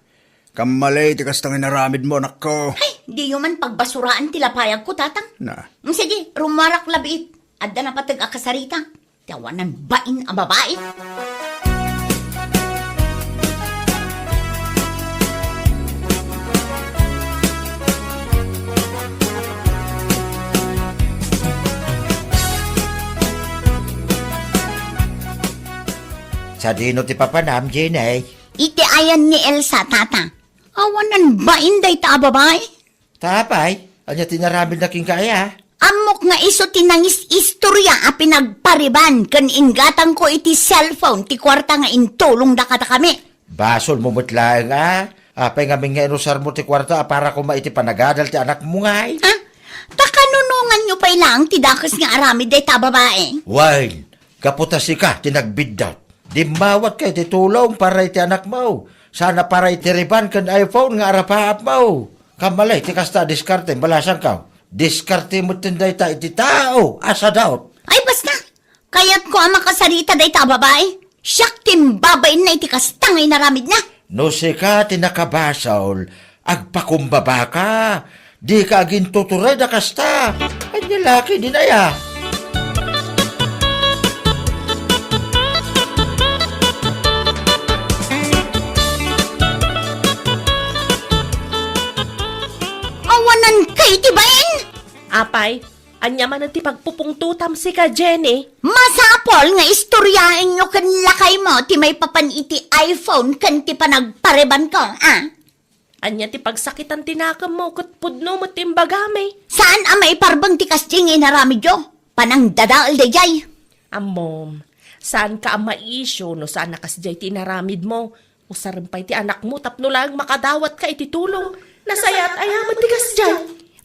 [SPEAKER 3] Kamalay ti kastang inaramid mo, anak ko.
[SPEAKER 6] Ay, di yun man pagbasuraan ti lapayag ko tatang.
[SPEAKER 3] Na.
[SPEAKER 6] Sige, rumarak labiit. Adda na patag akasarita. Tawanan bain ang babae.
[SPEAKER 5] Sa dino ti papanam, Jenay.
[SPEAKER 6] Iti ayan ni Elsa, tata. Awanan bain day ta babae.
[SPEAKER 5] Tapay, anya tinaramid na king kaya.
[SPEAKER 6] Amok nga iso tinangis istorya a pinagpariban kan inggatang ko iti cellphone ti kwarta nga intulong da kada kami.
[SPEAKER 5] Basol mo mutlaeng Apay nga nga inusar mo ti kwarta para ko maiti panagadal ti anak mo ngay.
[SPEAKER 6] Ha? Takanunungan nyo pa ilang ti dakas nga aramid day ta babae.
[SPEAKER 5] Wine, kaputasi ka, tinagbiddat. Dimawat kay ti tulong para iti anak mo. Sana para iti riban kan iPhone nga arapaap mo. Kamalay, ti kasta diskarte, balasan ka. Diskarte mo tinday ta iti tao, asa daw.
[SPEAKER 6] Ay basta, kayat ko ang makasarita day ta babae. Siyak timbabain na iti kastangay naramid na.
[SPEAKER 5] No si ka tinakabasol, agpakumbaba ka. Di ka agin tuturay na kasta. Ay nilaki din aya.
[SPEAKER 6] Awanan kay tibain.
[SPEAKER 4] Apay, anya man ti pagpupungtutam si ka Jenny.
[SPEAKER 6] Masapol nga istoryain nyo kan lakay mo ti may papan iti iPhone kan ti panagpareban ko,
[SPEAKER 4] Anya ti pagsakitan tinakam mo kat pudno mo timbagame.
[SPEAKER 6] Saan ang may parbang ti kasjing inaramid yo? Panang dadaal day jay.
[SPEAKER 4] Amom, saan ka ang maisyo no saan nakasjay tinaramid mo? Usarampay ti anak mo tapno lang makadawat ka iti tulong. Nasayat ayamat ti kasjay.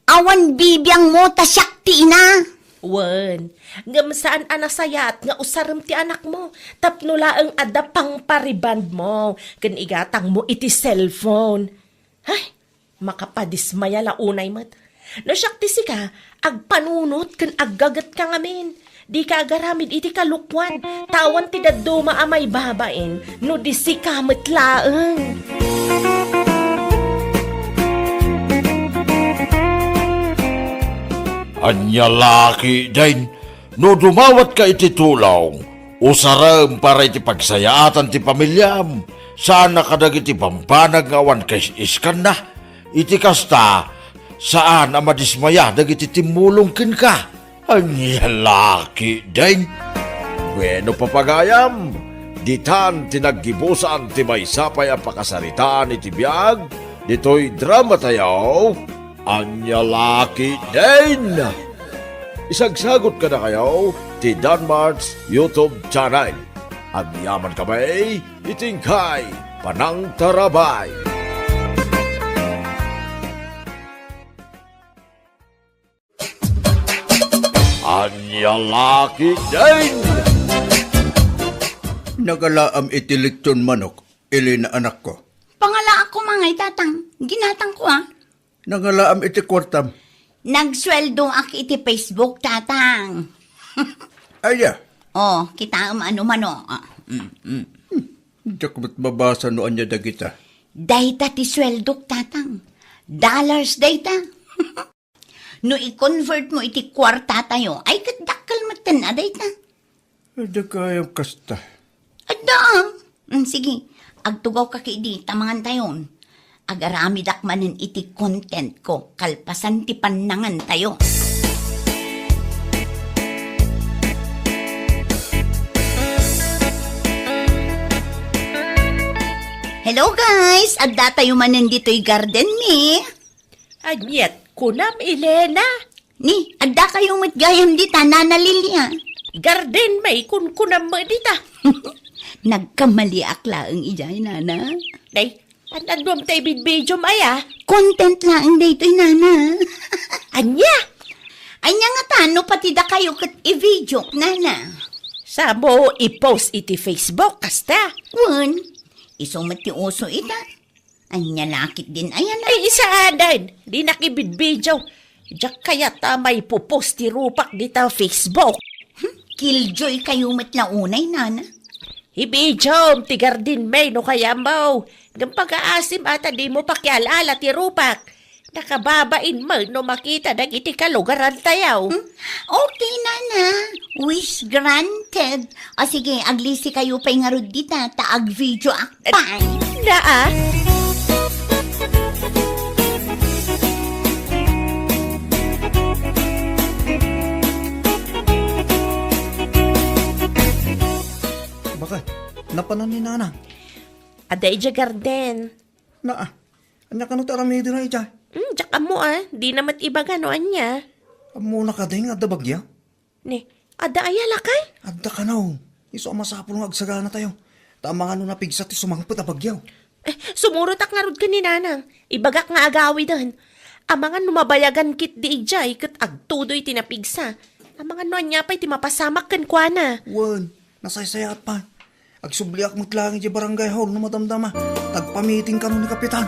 [SPEAKER 6] Awan bibiyang mo tasyak ti ina.
[SPEAKER 4] Wen, ngam saan anasayat nga usaram ti anak mo, tapno laeng adda pang pariband mo, ken igatang mo iti cellphone. Ay, Makapadismaya la unay mat. No syakti si ka, agpanunot kan aggagat ka ngamin. Di ka agaramid iti kalukwan. Tawan ti daduma amay babaen. No di si ka matlaeng.
[SPEAKER 1] Anya laki din, no dumawat ka iti tulong, usaram para iti pagsayaatan ti pamilyam, sana kadag iti pampanag ngawan kay iskan na, iti kasta, saan ang madismaya dagiti timulong kin ka. Anya laki din. Bueno papagayam, ditan tinaggibusan ti may sapay ang pakasaritaan iti biyag, dito'y drama tayo, anya laki din. Isagsagot ka na kayo ti Danmar's YouTube channel. Agyaman kamay, itingkay, panang tarabay. Anya laki din.
[SPEAKER 3] Nagalaam iti lechon manok, ili na anak ko.
[SPEAKER 6] Pangala ako mangay tatang. Ginatang ko
[SPEAKER 3] Nagalaam iti kwartam.
[SPEAKER 6] Nagsweldo ak iti Facebook tatang.
[SPEAKER 3] Aya,
[SPEAKER 6] Oh, kita ano mano.
[SPEAKER 3] diyak mo't mabasa noan niya dagita.
[SPEAKER 6] Dayta ti sweldo tatang. Dollars dayta. No i-convert mo iti kwarta tayo, ay kadakal matan na dayta.
[SPEAKER 3] Ada kayang kasta.
[SPEAKER 6] Ada. Sige, agtugaw ka kidi, tamangan tayon. Agarami dakmanen iti content ko, kalpasan ti panangan tayo. Hello guys! Adda tayo manen dito'y garden ni.
[SPEAKER 4] Anyet, kunam Elena.
[SPEAKER 6] Ni, adda kayo matgayam di Nana Lilia.
[SPEAKER 4] Garden may kunam mo dita.
[SPEAKER 6] Nagkamali akla ang ijay, Nana.
[SPEAKER 4] Day, anandom tayo bidbidyo maya.
[SPEAKER 6] Content lang dito'y, Nana.
[SPEAKER 4] Anya,
[SPEAKER 6] Anya nga tano pati da kayo kat i-video, Nana.
[SPEAKER 4] sa mo i-post iti Facebook, kasta.
[SPEAKER 6] Wan, isong mati uso ita. Anya lakit din, ayan na.
[SPEAKER 4] Ay, isa adan, di nakibidbidyo. Diyak kaya tamay pupost ti rupak dita Facebook.
[SPEAKER 6] Killjoy kayo matlaunay, Nana.
[SPEAKER 4] Ibidyo, ti Garden May no kaya mo. Ng pag-aasim ata di mo pakialala ti rupak. Nakababain mo no makita dagiti kalugaran tayaw.
[SPEAKER 6] Okay, Nana. Wish granted. O sige, aglisi kayo pa'y nga dita, taag video akpay.
[SPEAKER 4] Naa?
[SPEAKER 3] Bakit? Napanan ni Nana.
[SPEAKER 4] Aday dya Garden.
[SPEAKER 3] Anya ka nung taramidi na ijay.
[SPEAKER 4] Diyak mo di namat iba ganoan niya.
[SPEAKER 3] Muna ka din, adda bagya.
[SPEAKER 4] Ni, ada ayala kay?
[SPEAKER 3] Adda ka na. Iso ang masapul ng agsagana tayo. Tama nga nung napigsat, sumangpot ang bagyaw.
[SPEAKER 4] Sumurot ak nga rod ka ni Nanang. Ibagak nga agawi dan. Amangan numabayagan kit di ijay kat agtudoy tinapigsa. Amangan noan niya pa'y timapasamak kan kwa na.
[SPEAKER 3] Wan, nasaysayat pa. Agsubliak mo't lang iti barangay hall no madamdama. Tagpamiting ka nun ni Kapitan.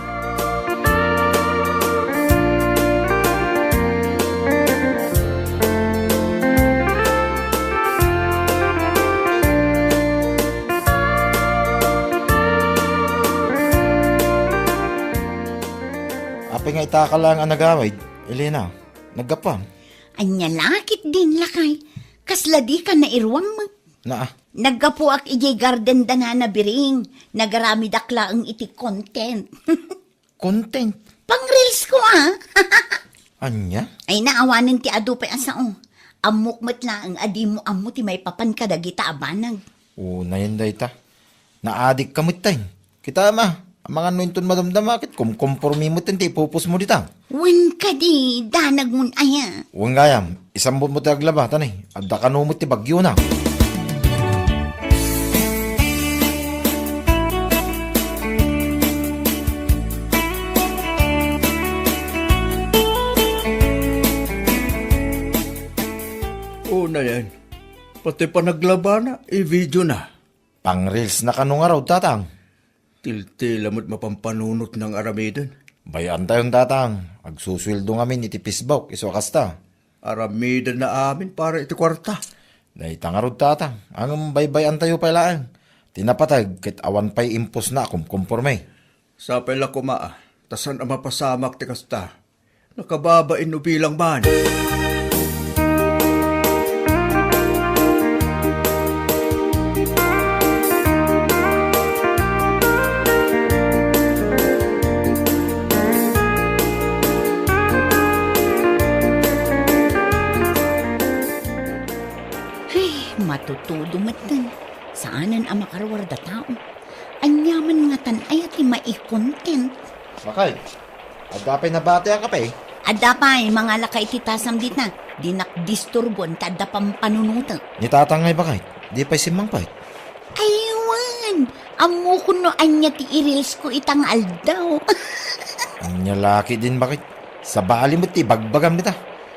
[SPEAKER 5] Apay nga itaka lang ang nagawid. Elena, naggapang.
[SPEAKER 6] Anya lakit din lakay. Kasla di ka na irwang mo. Naggapo ak ijay garden danana biring. Nagarami dakla ang iti content.
[SPEAKER 5] Content?
[SPEAKER 6] Pang-reels ko
[SPEAKER 5] Anya?
[SPEAKER 6] Ay naawanan ti ado pa asao. Amok mat lang ang adi mo amo ti may papan kadagita abanag.
[SPEAKER 5] Na yan day ta. Naadik ka tayo. Kita ma, ang mga nuintun madamdamakit, kumkompormi mo tinti, ipupus mo ditang.
[SPEAKER 6] Wan ka di, danag mun aya.
[SPEAKER 5] Huwag ngayam, isambot mo tayo aglaba, tanay. Adda ka numot ti bagyo na.
[SPEAKER 3] Na yan. Pati pa naglaba na, i-video na.
[SPEAKER 5] Pang reels na kanong araw, tatang.
[SPEAKER 3] Tiltil mo't mapampanunot ng aramidan.
[SPEAKER 5] Bayan tayong tatang. Agsusweldo ngamin iti pisbok, iso kasta.
[SPEAKER 3] Aramida na amin para iti kwarta.
[SPEAKER 5] Dahita nga rod tatang. Ang baybayan tayo pailaan. Tinapatag, kit awan pa'y impos na kumporme.
[SPEAKER 3] Sa pala kumaa, tasan ang mapasamak ti kasta. Nakababain no bilang man.
[SPEAKER 6] Matutudo matan. Saanan ang makarawar da tao? Anyaman nga tanay at mai-content.
[SPEAKER 5] Bakay, agapay na bate ang kape.
[SPEAKER 6] Ada pa mga lakay titasam dit na. Di nakdisturbon tada pampanunuta.
[SPEAKER 5] Ni tatangay bakay, di pa'y simang pa'y.
[SPEAKER 6] Aywan! Amo ko no anya ti i-reels ko itang aldaw.
[SPEAKER 5] Ang laki din bakit? Sa bali mo ti bagbagam nita.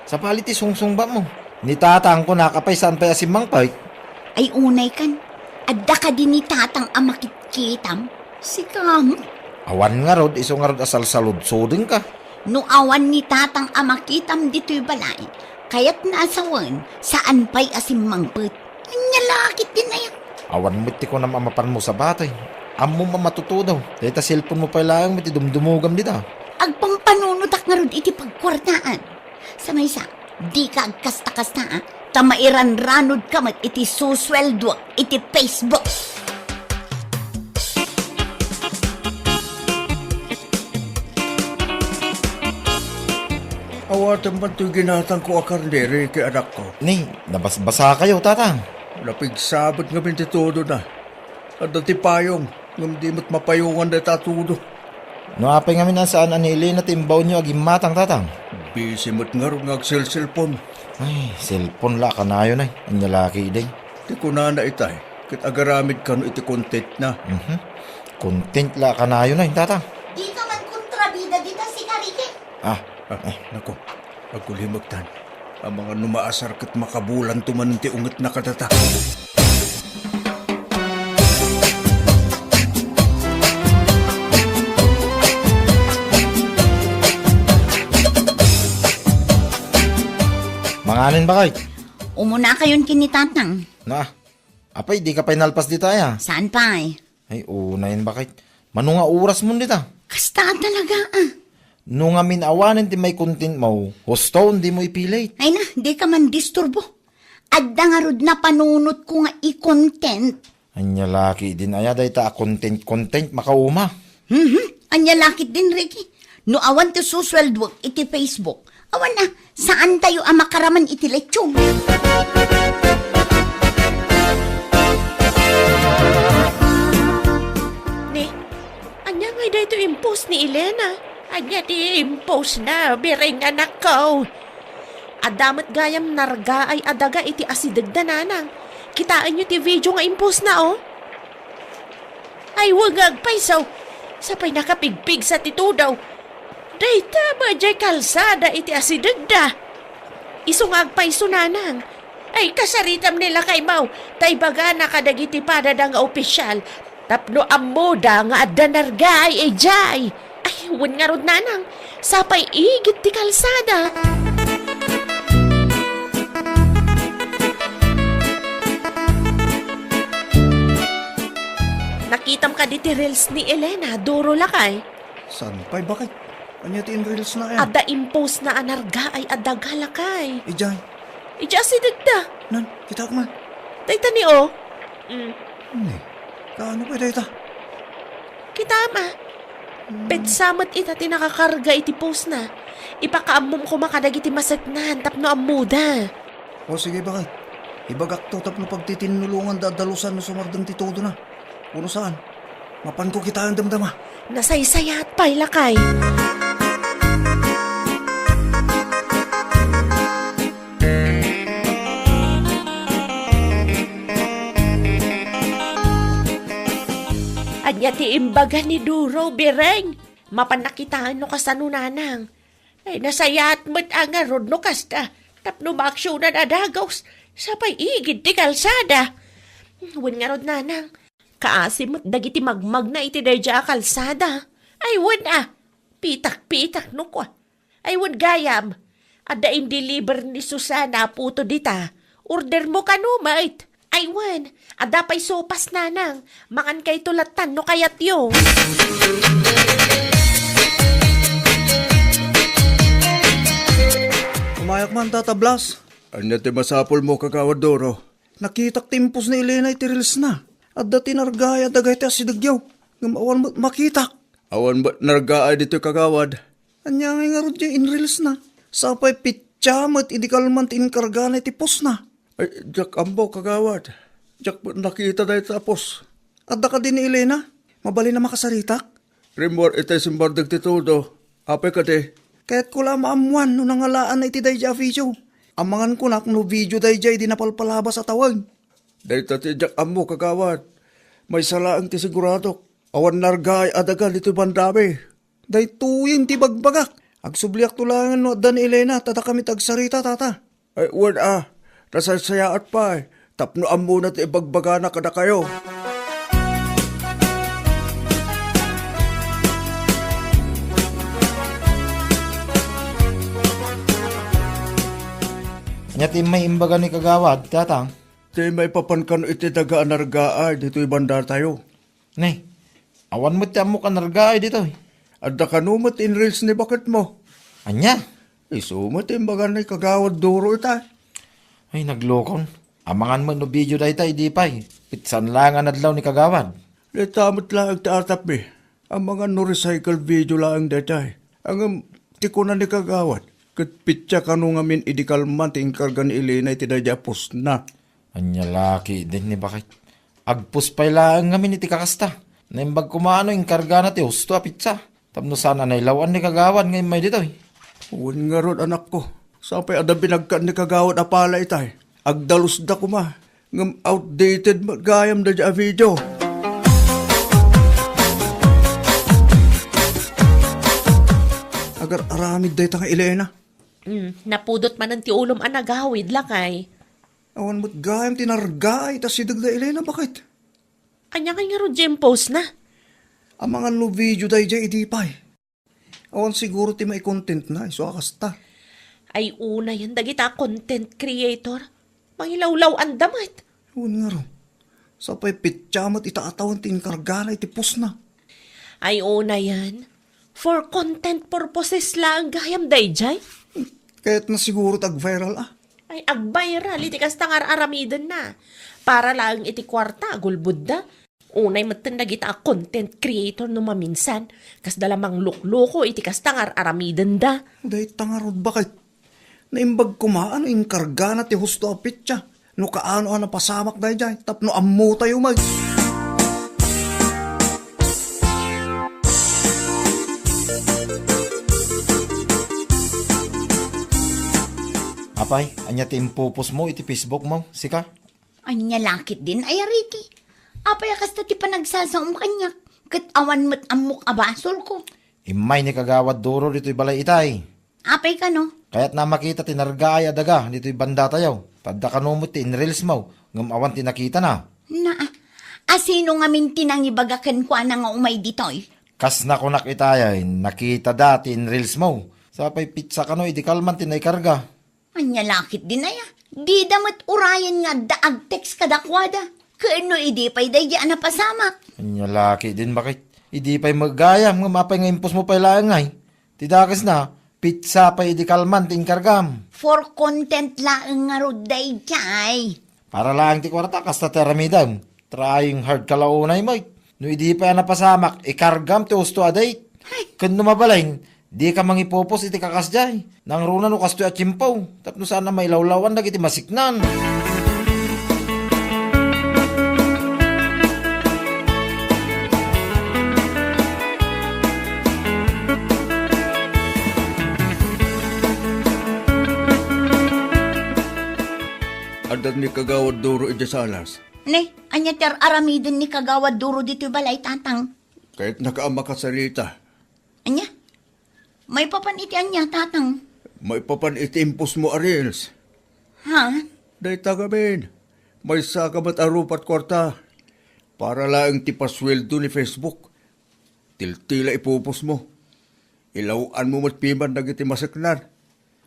[SPEAKER 5] Sa bali ti sungsung ba mo? Ni tatang ko nakapay saan pa'y asimang pa'y.
[SPEAKER 6] Ay unay kan. Adda ka din ni tatang amakit-kitam. Sikam.
[SPEAKER 5] Awan nga rod, iso nga rod asal salud sudin ka.
[SPEAKER 6] No awan ni tatang amakitam dito'y balay. Kaya't naasawan saan pa'y asimangpet. Anya lakit din na yan.
[SPEAKER 5] Awan mo ti ko na mamapan mo sa batay. Amo mamatuto daw. Dahil ta cellphone mo pa lang, mati dumdumugam dita.
[SPEAKER 6] Agpangpanunutak nga rod iti pagkwartaan. Sa may sa, di ka agkasta-kasta tamairan-ranod ka mat iti susweldo iti Facebook.
[SPEAKER 3] Awatan man ito'y ginatang ko akarnere kay anak ko.
[SPEAKER 5] Ni, nabasbasa kayo, tatang.
[SPEAKER 3] Napigsabot nga ti todo na. At dati payong, ngam di mo't mapayungan na tatudo.
[SPEAKER 5] No apay ngamin na saan anili na timbaw nyo aging matang, tatang.
[SPEAKER 3] Busy mo't nga rin cellphone.
[SPEAKER 5] Ay, cellphone la ka na yun ay. Ang lalaki day.
[SPEAKER 3] Di ko na itay. Kit agaramid ka no iti content na.
[SPEAKER 5] Content la ka na yun ay, tatang.
[SPEAKER 6] Di ka man kontrabida dita si Karike.
[SPEAKER 3] Nako, agkulimagtan. Ang mga numaasar kat makabulan tuman ti unget na kadata.
[SPEAKER 5] Manganin ba kay?
[SPEAKER 6] Umuna kayon kinitatang.
[SPEAKER 5] Na, apay, di ka pa'y nalpas di tayo.
[SPEAKER 6] Saan pa eh?
[SPEAKER 5] Ay, unayin ba kay? Mano nga oras mo dita?
[SPEAKER 6] Kasta talaga
[SPEAKER 5] No nga minawanin di may content mo, hosto di mo ipilit.
[SPEAKER 6] Ay na, di ka man disturbo. Adda nga rod na panunot ko nga i-content.
[SPEAKER 5] Anya laki din aya day ta content makauma.
[SPEAKER 6] Anya lakit din, Ricky. No awan to susweldo iti Facebook. Awan na, saan tayo ang makaraman iti lechong?
[SPEAKER 4] Ni, anya nga dito impose ni Elena. Anya di impose na, biring anak ko. Adamat gayam narga ay adaga iti asidagda nanang. Kitaan nyo ti video nga impose na oh. Ay wagag paisaw. Sapay nakapigpig sa titudaw. Dayta ba jay kalsada iti asidagda. Isungag paiso nanang. Ay kasaritam nila kay Mau. Tay baga nakadagiti padada nga opisyal. Tapno amoda nga adda narga ay jay. Ay, wan nga rod nanang. Sapay igit ti kalsada. Nakitam ka di ti reels ni Elena, duro lakay.
[SPEAKER 3] San pa'y bakit? Anya ti reels na yan?
[SPEAKER 4] Ada impose na anarga ay ada galakay.
[SPEAKER 3] Ijay,
[SPEAKER 4] Ija si dagda.
[SPEAKER 3] nan, kita ko man.
[SPEAKER 4] Dayta ni o.
[SPEAKER 3] Kaano pa dayta?
[SPEAKER 4] Kita ma. Petsamat ita ti nakakarga iti post na. Ipakaamom ko makadag iti masagnan tapno amuda.
[SPEAKER 3] O sige bakit? Ibagak to tapno pagtitinulungan dadalusan no sumardang ti todo na. Uno saan? Mapan ko kita ang damdama.
[SPEAKER 4] Nasaysaya at pailakay. Anya ti imbaga ni Duro, bireng. Mapanakitaan no kasanunanang. Ay nasayat mo't ang arod no kasta. Tapno maaksyon na nadagaws. Sapay igid ti kalsada. Wan nga rod nanang. Kaasim mo't dagiti magmag na iti dayja kalsada. Ay wan Pitak-pitak no ko. Ay wad gayam. Ada in deliver ni Susana puto dita. Order mo ka no, mate. Ay wan, ada pa'y sopas nanang. Makan kay tulatan no kayat yo.
[SPEAKER 3] Umayak man, Tata Blas. Anya ti masapol mo, Kagawad Doro. Nakitak timpos ni Elena iti reels na. At dati nargaya dagay ti asidagyaw. Ngam awan mo makitak. Awan ba nargaya dito, Kagawad? Anya nga nga rodya in reels na. Sapay pityamat idikalman ti inkarga na iti pos na. Ay, Jack ambo, Kagawad. Jack nakita dahil tapos. At ka din ni Elena. Mabali na makasaritak. Rimwar itay simbardag ti todo. Apay ka di. Kaya't ko lang maamuan no nangalaan na iti dayja video. Amangan ko na kung no video dayja di napalpalabas at tawag. Dahil tatidyak amo, Kagawad. May salaang ti sigurado. Awan nargay adagal dito bandami. Dahil tuying ti bagbagak. Agsubliak tulangan no dan Elena tata kami tagsarita, Tata. Ay, word Nasasayaat pa eh. Tapno amo na ti ibagbaga na kada kayo.
[SPEAKER 5] Anya ti may imbaga ni Kagawad, tatang.
[SPEAKER 3] Di may papankan iti daga anargaay dito ibanda tayo.
[SPEAKER 5] Nay, awan mo ti amo ka nargaay dito.
[SPEAKER 3] Adda kanumot in reels ni bakit mo.
[SPEAKER 5] Anya?
[SPEAKER 3] Isumot imbaga ni Kagawad Doro ita.
[SPEAKER 5] Ay, naglokon. Amangan mo no video dahi tayo di pa'y. Pitsan lang ang adlaw ni Kagawad.
[SPEAKER 3] Di tamot lang agtaatap eh. Ang mga no recycle video lang datay. Ang tikunan ni Kagawad. Kat pitya kanu ngamin idikalman ti inkarga ni Elena iti dadya pos na.
[SPEAKER 5] Anya laki din ni bakit. Agpus pa'y lang ngamin iti kakasta. Naimbag kumano inkarga na ti husto a pizza. Tapno sana nailawan ni Kagawad ngayon may dito.
[SPEAKER 3] Uwan nga ron anak ko. Sapay ada binagkan ni Kagawad apala itay. Agdalus da kuma. Ngam outdated magayam da dya video. Agar aramid da itang Elena.
[SPEAKER 4] Napudot man ang ti ulom ang nagawid lakay.
[SPEAKER 3] Awan mo't gayam tinargay tas sidag da Elena bakit?
[SPEAKER 4] Anya kay nga ro post na.
[SPEAKER 3] Ang mga no video da dya idipay. Awan siguro ti may content na iso akasta.
[SPEAKER 4] Ay una yan dagita content creator. Mangilawlaw ang damat.
[SPEAKER 3] Awan nga ron. Sapay pityamat itaatawan ti inkarga na iti pos na.
[SPEAKER 4] Ay una yan. For content purposes lang gayam dayjay.
[SPEAKER 3] Kahit na siguro tag-viral
[SPEAKER 4] Ay ag-viral iti kastangar aramidan na. Para lang iti kwarta agulbud da. Unay matanda kita content creator no maminsan. Kas dalamang lukloko iti kastangar aramidan da.
[SPEAKER 3] Dahil tangarod bakit? Naimbag kumaan inkarga na ti husto a pitya. No kaano ang napasamak dahil dyan. Tapno ammo tayo mag.
[SPEAKER 5] Apay, anya ti impupos mo iti Facebook mo, sika?
[SPEAKER 6] Anya lakit din ay ariti. Apay kasta ti panagsasaom kanyak. Kat awan mo't amok abasol ko.
[SPEAKER 5] Imay ni Kagawad Duro dito'y balay itay.
[SPEAKER 6] Apay ka no?
[SPEAKER 5] Kaya't na makita tinarga ay adaga dito'y banda tayo. Tadda kanumot ti inreels mo, ngam awan ti nakita na.
[SPEAKER 6] Asino nga min tinangibagakan ko na nga umay ditoy?
[SPEAKER 5] Kas na kunak itay, nakita dati inreels mo. Sapay pizza kano, idikalman tinaykarga.
[SPEAKER 6] Anya lakit din ay Di damat urayan nga daag text kadakwada. Kaano idi pa'y dayya na pasamak.
[SPEAKER 5] Anya laki din bakit? Idi pa'y magayam, nga mapay nga impos mo pa'y laangay. Tidakas na, pizza pa'y idikalman tinkargam.
[SPEAKER 6] For content laang nga ro dayjay.
[SPEAKER 5] Para lang ti kwarta, kasta teramidam. Trying hard kalaunay mo. No idi pa napasamak, ikargam ti usto aday. Kung numabalain, di ka mangipopos iti kakasjay. Nang runa no kasto at chimpaw. Tapno sana may lawlawan na iti masiknan.
[SPEAKER 3] Adat ni Kagawad Duro iti salas.
[SPEAKER 6] Ne, anya ter aramidin ni Kagawad Duro dito balay tatang.
[SPEAKER 3] Kahit nakaama ka salita.
[SPEAKER 6] Anya? May papaniti anya tatang.
[SPEAKER 3] May papan itimpos mo arils.
[SPEAKER 6] Ha?
[SPEAKER 3] Day tagamin. May sakabat arupat kwarta. Para lang ti pasweldo ni Facebook. Tiltila ipupos mo. Ilawaan mo matpiman na iti masaknan.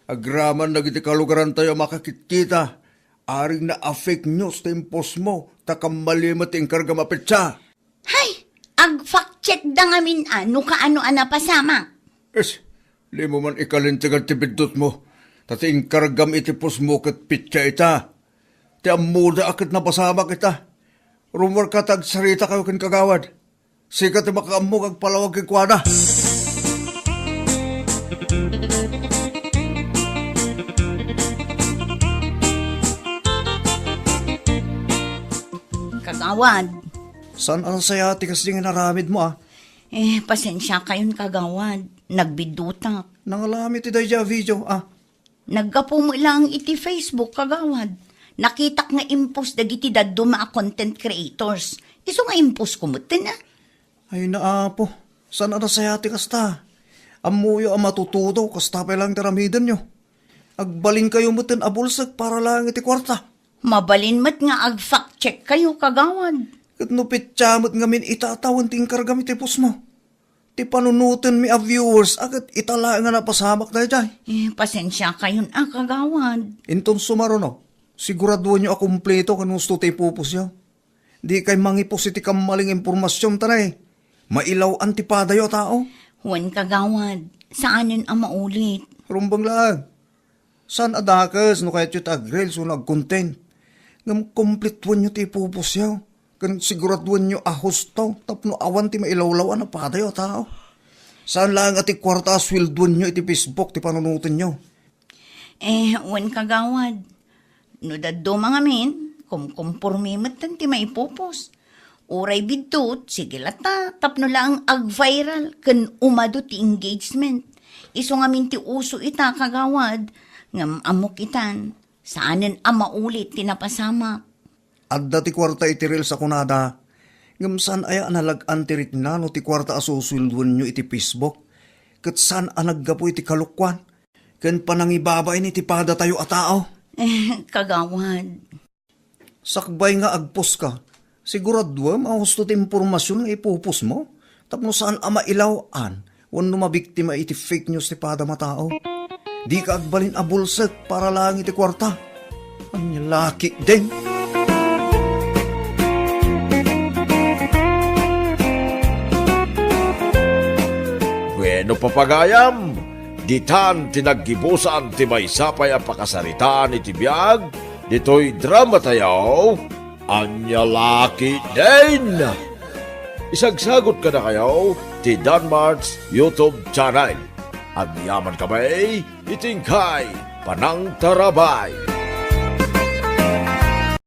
[SPEAKER 3] Agraman na iti kalugaran tayo makakitkita. Aring na fake news tempos mo. Takamalimot yung karga mapitsa.
[SPEAKER 6] Hay, ag-fact check da ngamin ano kaano pasama.
[SPEAKER 3] Es, di mo man ikalintigan tibidot mo. Tati yung kargam itipos mo kat pitsa ita. Ti amuda akit na pasama kita. Rumor ka tag sarita kayo kin kagawad. Sikat makaamog ag palawag kay kwada.
[SPEAKER 6] Kagawad.
[SPEAKER 3] San ang sayati kasi nga naramid mo
[SPEAKER 6] Pasensya kayon kagawad. Nagbidutak.
[SPEAKER 3] Nangalamit iti dayja video
[SPEAKER 6] Naggapo mo lang iti Facebook kagawad. Nakitak nga impos dagiti daddo mga content creators. Iso nga impos kumutin
[SPEAKER 3] Ay naapo. San ang sayati kasta? Amuyo ang matutudo kasta pa lang taramidan nyo. Agbalin kayo mutin abulsag para lang iti kwarta.
[SPEAKER 6] Mabalin mat nga ag-fact check kayo kagawad.
[SPEAKER 3] Kat nupit chamot ngamin itatawan ting kargam itipos mo. Ti panunutin mi a viewers agad itala nga napasamak na jay.
[SPEAKER 6] Pasensya kayon kagawad.
[SPEAKER 3] Inton sumaro no, siguraduhan nyo akumpleto kanong gusto tayo pupus yaw. Di kay mangipos iti kamaling impormasyon tanay. Mailaw antipada yo tao.
[SPEAKER 6] Huwag kagawad. Saanin ang maulit?
[SPEAKER 3] Rumbang lang. San adakas no kahit yung agrel so nag-content. Ngam kompletuan nyo ti pupus yaw. Kan siguraduhan nyo ahusto tapno awan ti mailawlaw na pada yo tao. Saan lang ati kwarta swilduan nyo iti Facebook ti panunutin nyo.
[SPEAKER 6] Huwag kagawad. No daddo mga min, kumpormimat ti maipupos. Uray bidtot, sige lata, tapno lang ag-viral, kan umado ti engagement. Iso nga min ti uso ita kagawad, ngam amok itan, saanin ang maulit tinapasama.
[SPEAKER 3] Adda ti kwarta iti reel sa kunada. Ngam saan aya nalag-an ti ritna no ti kwarta asusulduan nyo iti Facebook. Kat saan anaggapo iti kalukwan. Kan panangibabay ni ti pada tayo a tao.
[SPEAKER 6] Kagawad.
[SPEAKER 3] Sakbay nga agpos ka. Siguraduam ahusto ti impormasyon nga ipupos mo. Tapno saan ama ilawan. Wano mabiktima iti fake news ti pada matao. Di ka agbalin abulsek para lang iti kwarta. Anya laki din.
[SPEAKER 1] Bueno papagayam, ditan tinaggibusan ti may sapay ang pakasaritaan iti biyag, dito'y drama tayo, anya laki din. Isagsagot ka na kayo ti Danmart's YouTube channel. At yaman kamay, itingkay, panang tarabay.